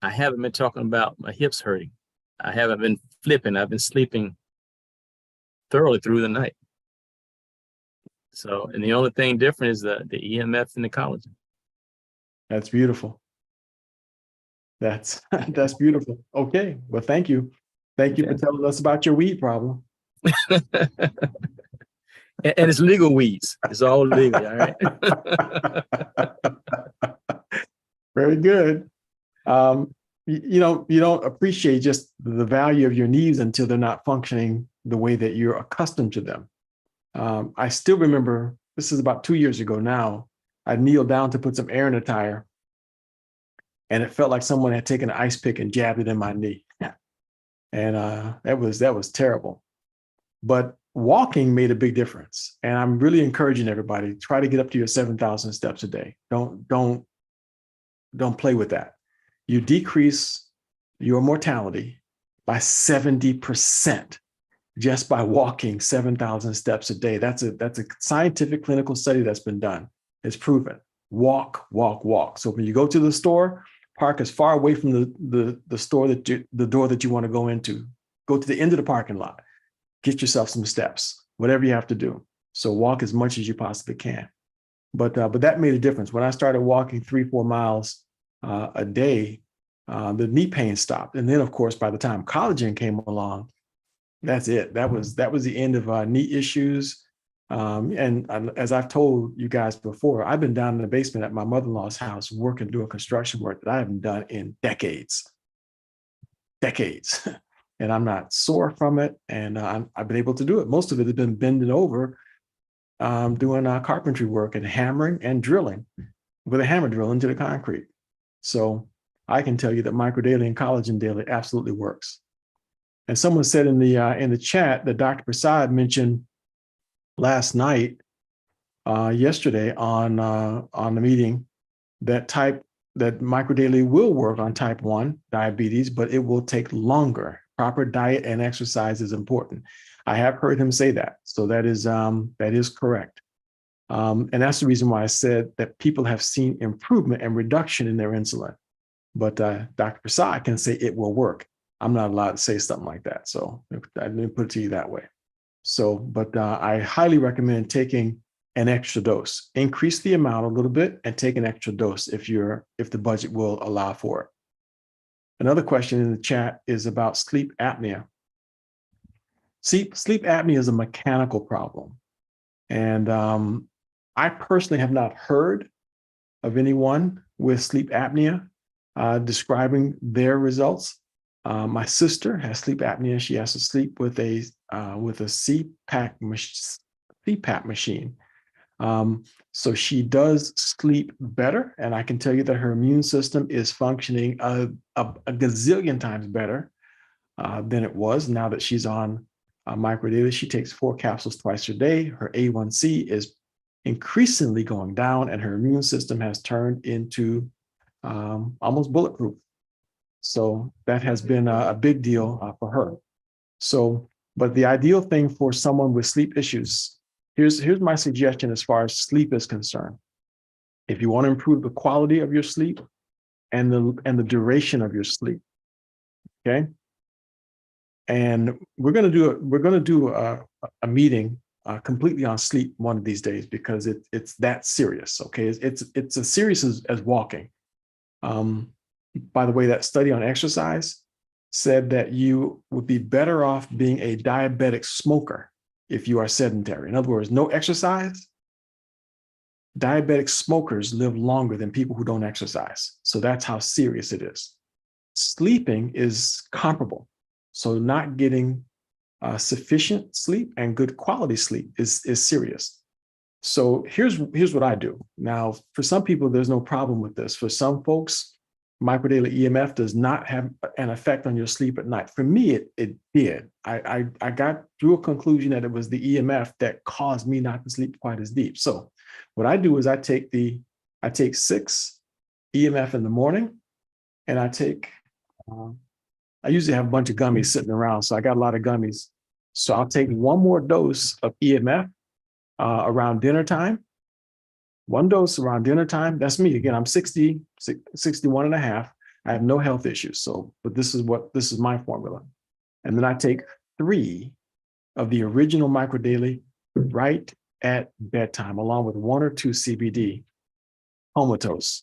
I haven't been talking about my hips hurting. I haven't been flipping. I've been sleeping thoroughly through the night. So, and the only thing different is the EMF and the collagen. That's beautiful. That's beautiful. Okay. Well, thank you. Thank you for telling us about your weed problem. And it's legal weeds. It's all legal, all right? Very good. You don't appreciate just the value of your knees until they're not functioning the way that you're accustomed to them. I still remember, this is about 2 years ago now, I kneeled down to put some air in a tire, and it felt like someone had taken an ice pick and jabbed it in my knee. And that was terrible. But walking made a big difference. And I'm really encouraging everybody, try to get up to your 7,000 steps a day. Don't play with that. You decrease your mortality by 70% just by walking 7,000 steps a day. That's a scientific clinical study that's been done. It's proven. Walk, walk, walk. So when you go to the store, park as far away from the store the door that you want to go into. Go to the end of the parking lot. Get yourself some steps, whatever you have to do. So walk as much as you possibly can. But that made a difference. When I started walking 3-4 miles a day, the knee pain stopped. And then, of course, by the time collagen came along, that's it. That was the end of knee issues. And as I've told you guys before, I've been down in the basement at my mother-in-law's house working, doing construction work that I haven't done in decades. And I'm not sore from it. And I've been able to do it. Most of it has been bending over, doing carpentry work and hammering and drilling with a hammer drill into the concrete. So I can tell you that Micro Daily and Collagen Daily absolutely works. And someone said in the chat that Dr. Prasad mentioned last night, yesterday on the meeting, that Micro Daily will work on type 1 diabetes, but it will take longer. Proper diet and exercise is important. I have heard him say that. So that is correct. And that's the reason why I said that people have seen improvement and reduction in their insulin. But Dr. Prasad can say it will work. I'm not allowed to say something like that. So I didn't put it to you that way. So, but I highly recommend taking an extra dose. Increase the amount a little bit and take an extra dose if the budget will allow for it. Another question in the chat is about sleep apnea. Sleep apnea is a mechanical problem. And I personally have not heard of anyone with sleep apnea describing their results. My sister has sleep apnea. She has to sleep with a CPAP machine. So she does sleep better. And I can tell you that her immune system is functioning a gazillion times better than it was now that she's on Micro Daily. She takes 4 capsules twice a day. Her A1C is increasingly going down, and her immune system has turned into almost bulletproof. So that has been a big deal for her. So, but the ideal thing for someone with sleep issues, here's my suggestion as far as sleep is concerned. If you want to improve the quality of your sleep and the duration of your sleep, okay? And we're going to do a meeting completely on sleep one of these days because it's that serious. Okay, it's as serious as walking. By the way, that study on exercise said that you would be better off being a diabetic smoker if you are sedentary. In other words, no exercise. Diabetic smokers live longer than people who don't exercise. So that's how serious it is. Sleeping is comparable. So not getting sufficient sleep and good quality sleep is serious. So here's what I do. Now, for some people, there's no problem with this. For some folks, Micro Daily EMF does not have an effect on your sleep at night. For me, it did. I got through a conclusion that it was the EMF that caused me not to sleep quite as deep. So what I do is I take 6 EMF in the morning, and I usually have a bunch of gummies sitting around, so I got a lot of gummies. So I'll take one more dose of EMF around dinner time. One dose around dinner time. That's me. Again, I'm 61 and a half. I have no health issues. So, but this is my formula. And then I take 3 of the original Micro Daily right at bedtime, along with 1 or 2 CBD, comatose,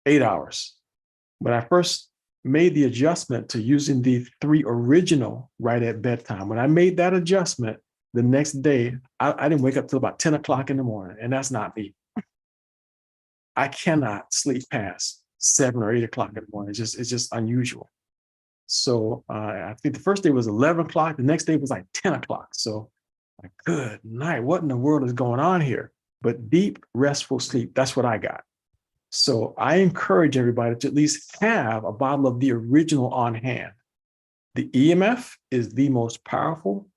8 hours. When I first made the adjustment to using the 3 original right at bedtime, when I made that adjustment, the next day, I didn't wake up till about 10 o'clock in the morning, and that's not me. I cannot sleep past 7 or 8 o'clock in the morning. It's just unusual. So I think the first day was 11 o'clock. The next day was like 10 o'clock. So like, good night. What in the world is going on here? But deep, restful sleep, that's what I got. So I encourage everybody to at least have a bottle of the original on hand. The EMF is the most powerful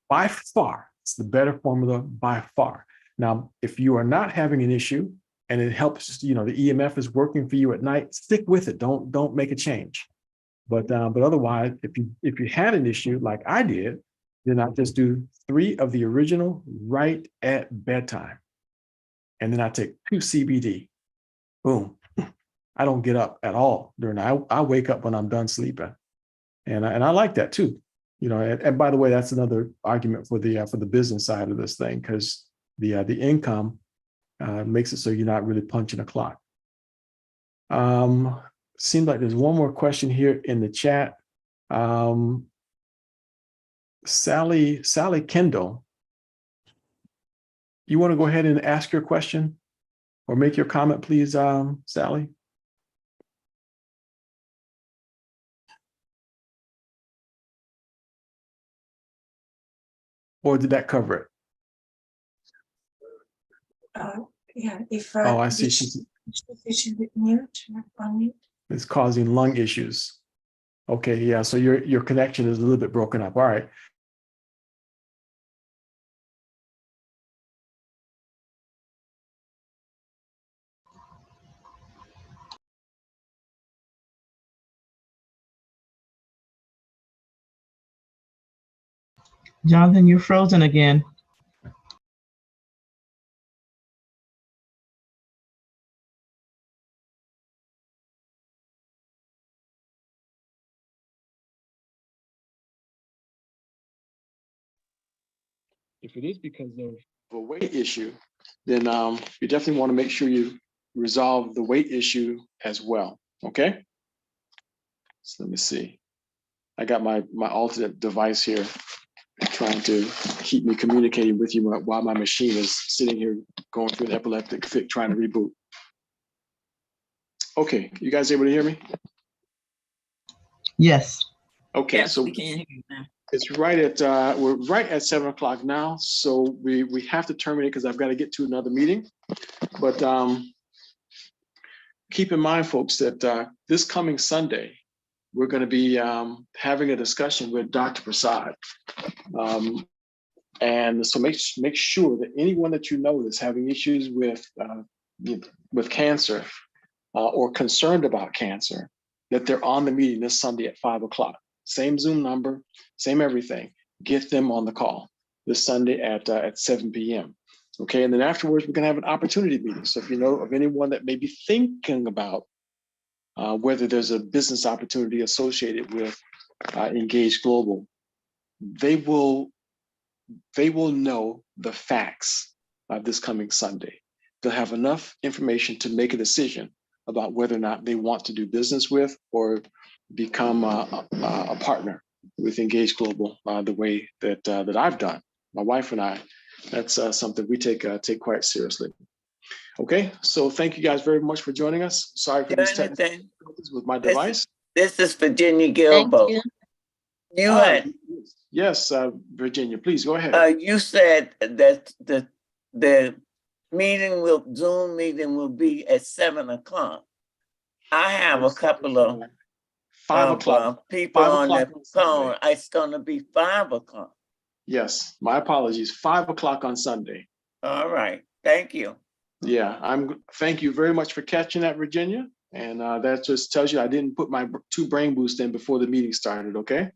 by far. It's the better formula by far. Now, if you are not having an issue and it helps, the EMF is working for you at night, stick with it. Don't make a change. But otherwise, if you had an issue like I did, then I just do 3 of the original right at bedtime. And then I take 2 CBD. Boom. I don't get up at all during the I wake up when I'm done sleeping. And I like that too. And by the way, that's another argument for the business side of this thing, because the income makes it so you're not really punching a clock. Seems like there's one more question here in the chat. Sally Kendall, you want to go ahead and ask your question or make your comment, please, Sally? Or did that cover it? Yeah, if Oh, I see. She's unmute. It's causing lung issues. Okay, yeah. So your connection is a little bit broken up. All right. Jonathan, you're frozen again. If it is because of a weight issue, then you definitely want to make sure you resolve the weight issue as well. Okay. So let me see. I got my alternate device here trying to keep me communicating with you while my machine is sitting here going through an epileptic fit trying to reboot. Okay, you guys able to hear me? Yes. Okay, Yes, so we can hear you now. it's right at we're right at 7 o'clock now, so we have to terminate because I've got to get to another meeting. But keep in mind, folks, that this coming Sunday we're going to be having a discussion with Dr. Prasad, and so make sure that anyone that you know that's having issues with cancer or concerned about cancer, that they're on the meeting this Sunday at 5 o'clock. Same Zoom number, same everything. Get them on the call this Sunday at 7 p.m. Okay, and then afterwards, we're going to have an opportunity meeting. So if you know of anyone that may be thinking about whether there's a business opportunity associated with Engage Global, they will know the facts this coming Sunday. They'll have enough information to make a decision about whether or not they want to do business with or become a partner with Engage Global the way that I've done. My wife and I, that's something we take quite seriously. Okay, so thank you guys very much for joining us. Sorry for these technical difficulties with my device. This is Virginia Gilbo. You had yes, Virginia, please go ahead. you said that the Zoom meeting will be at 7 o'clock. I have a couple of 5 o'clock. people 5 on the o'clock phone. It's going to be 5 o'clock. Yes, my apologies. 5 o'clock on Sunday. All right. Thank you. Yeah, thank you very much for catching that, Virginia. And that just tells you I didn't put my 2 brain boosts in before the meeting started, okay?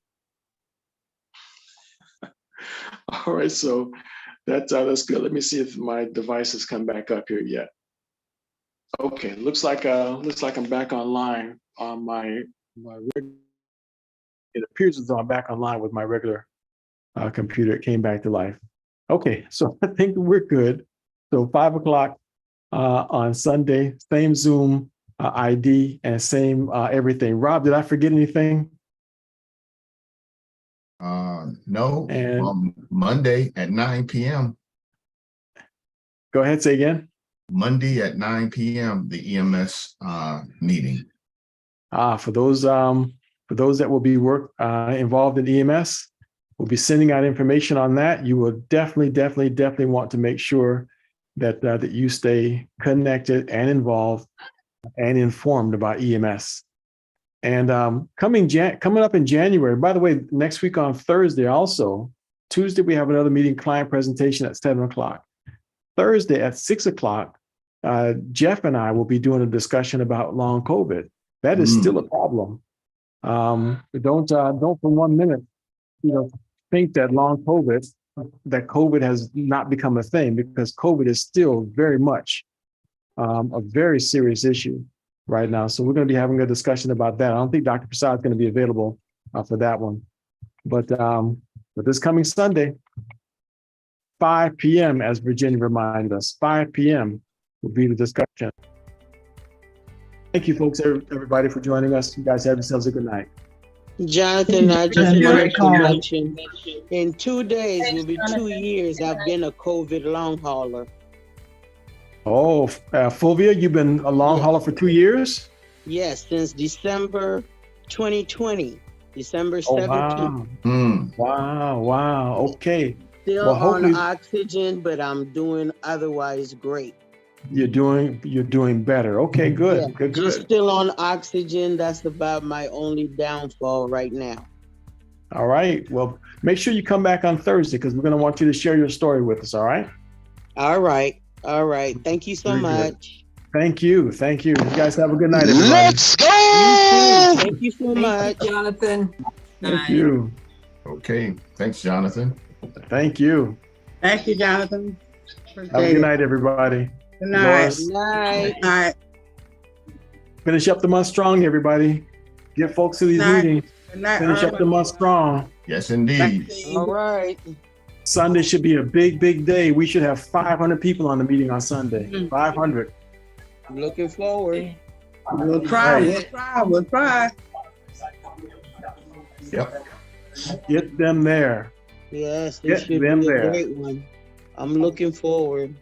All right, so that's good. Let me see if my device has come back up here yet. Okay, looks like I'm back online on my it appears as though I'm back online with my regular computer. It came back to life. Okay, so I think we're good. So 5 o'clock on Sunday, same Zoom ID and same everything. Rob, did I forget anything? No. And Monday at 9 p.m. Go ahead, say again. Monday at 9 p.m. the EMS meeting. For those that will be involved in EMS, we'll be sending out information on that. You will definitely want to make sure that that you stay connected and involved and informed about EMS. And coming up in January, by the way, next week on Thursday also, Tuesday we have another meeting, client presentation at 7 o'clock. Thursday at 6 o'clock, Jeff and I will be doing a discussion about long COVID. That is still a problem. Don't for 1 minute, think that that COVID has not become a thing, because COVID is still very much a very serious issue right now. So we're going to be having a discussion about that. I don't think Dr. Prasad is going to be available for that one, but this coming Sunday, 5 p.m., as Virginia reminded us, 5 p.m. will be the discussion. Thank you, folks, everybody, for joining us. You guys have yourselves a good night. Jonathan, I just wanted to mention, in 2 days will be 2 years I've been a COVID long hauler. Oh, Fulvia, you've been a long hauler for 2 years? Yes, since December 2020, December 17th. Wow. Okay. Still on oxygen, but I'm doing otherwise great. You're doing better. Okay, good. Yeah, good. Just still on oxygen. That's about my only downfall right now. All right. Well, make sure you come back on Thursday, because we're going to want you to share your story with us. All right. All right. Thank you so much. Thank you. You guys have a good night, everybody. Let's go. Thank you so much, Jonathan. Thank you. Okay. Thanks, Jonathan. Thank you. Thank you, Jonathan. Have a good night, everybody. Good night. Good night. Finish up the month strong, everybody. Get folks to these meetings. Good night. Finish up the month strong. Yes, indeed. All right. Sunday should be a big day. We should have 500 people on the meeting on Sunday. 500. I'm looking forward. We'll try. Yep. Get them there. Yes, Get this should them be there. a great one. I'm looking forward.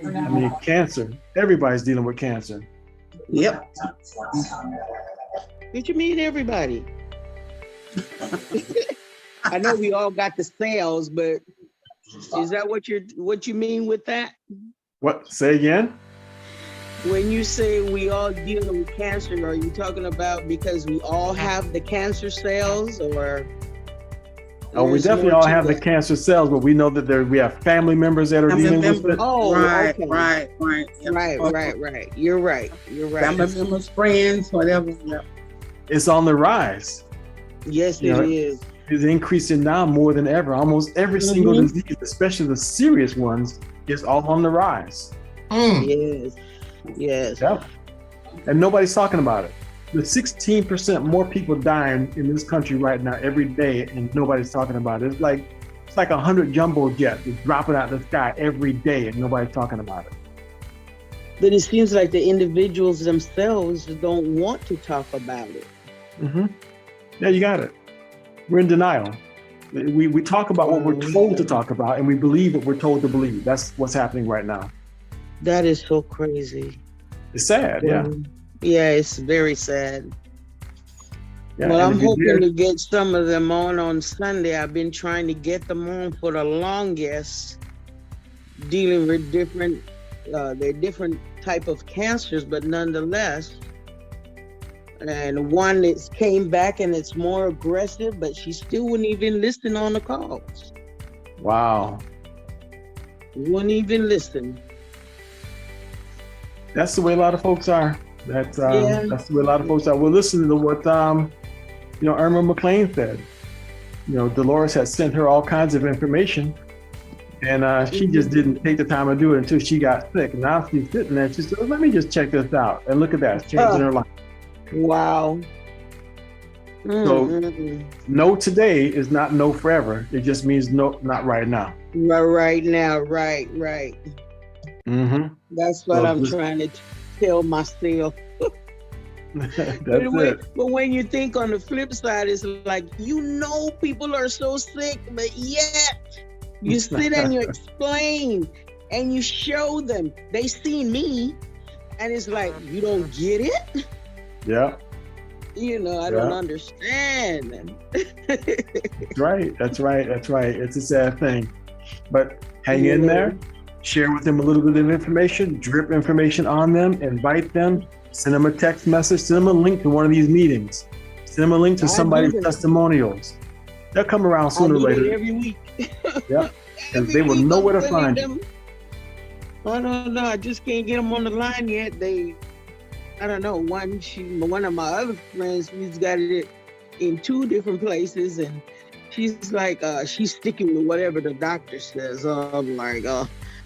I mean, cancer. Everybody's dealing with cancer. Yep. Did you meet everybody? I know we all got the cells, but is that what you mean with that? What? Say again? When you say we all dealing with cancer, are you talking about because we all have the cancer cells, or? Oh, we definitely all have the cancer cells, but we know that we have family members that are dealing with it. Oh, right. Right. You're right. Family members, friends, whatever. Yep. It's on the rise. Yes, it is. It's increasing now more than ever. Almost every single disease, especially the serious ones, is all on the rise. Yes. Yep. And nobody's talking about it. There's 16% more people dying in this country right now every day, and nobody's talking about it. It's like 100 jumbo jets dropping out of the sky every day, and nobody's talking about it. But it seems like the individuals themselves don't want to talk about it. Yeah, you got it. We're in denial. We talk about what we're told to talk about, and we believe what we're told to believe. That's what's happening right now. That is so crazy. It's sad, yeah. Yeah, it's very sad. Yeah, well, I'm hoping to get some of them on Sunday. I've been trying to get them on for the longest, dealing with they're different type of cancers, but nonetheless. And one that came back and it's more aggressive, but she still wouldn't even listen on the calls. Wow. Wouldn't even listen. That's the way a lot of folks are. That's the way a lot of folks are. Well, listen to what Irma McLean said. Dolores had sent her all kinds of information, And she just didn't take the time to do it until she got sick. Now she's sitting there. She said, let me just check this out. And look at that. It's changing her life. Wow. So no today is not no forever. It just means no, not right now. Right now, right. Mm-hmm. That's what So I'm just- trying to tell myself. That's But it. when you think on the flip side, it's like, people are so sick, but yet you sit and you explain and you show them. They see me, and it's like, you don't get it? Yeah, I don't understand. that's right. That's right. It's a sad thing. But hang in there, share with them a little bit of information, drip information on them, invite them, send them a text message, send them a link to one of these meetings, send them a link to I somebody's do that. testimonials. They'll come around sooner or I do it later. every week. Yeah, because they will know where to find you. I don't know. I just can't get them on the line yet. I don't know. One of my other friends, we've got it in 2 different places, and she's like, she's sticking with whatever the doctor says. I'm like,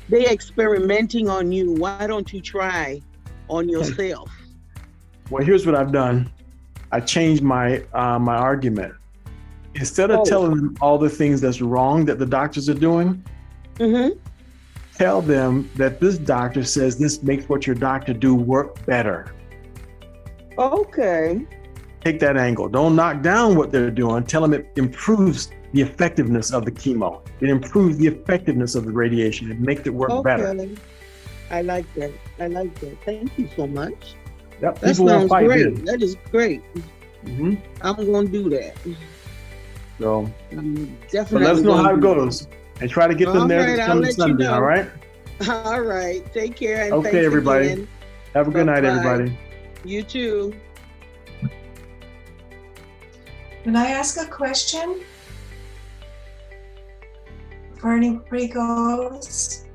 they experimenting on you. Why don't you try on yourself? Well, here's what I've done. I changed my my argument. Instead of telling them all the things that's wrong that the doctors are doing, tell them that this doctor says this makes what your doctor do work better. Okay. Take that angle. Don't knock down what they're doing. Tell them it improves the effectiveness of the chemo. It improves the effectiveness of the radiation. It makes it work better. I like that. Thank you so much. Yep. That People won't sounds fight great. then. That is great. Mm-hmm. I'm going to do that. So, I'm but definitely let us know gonna how it do goes and try to get them All there right, this I'll coming let you Sunday. know. All right. that. All right. Take care. And Okay, thanks everybody. again. Have a good night, Bye-bye. everybody. You too. Can I ask a question? Before anybody goes?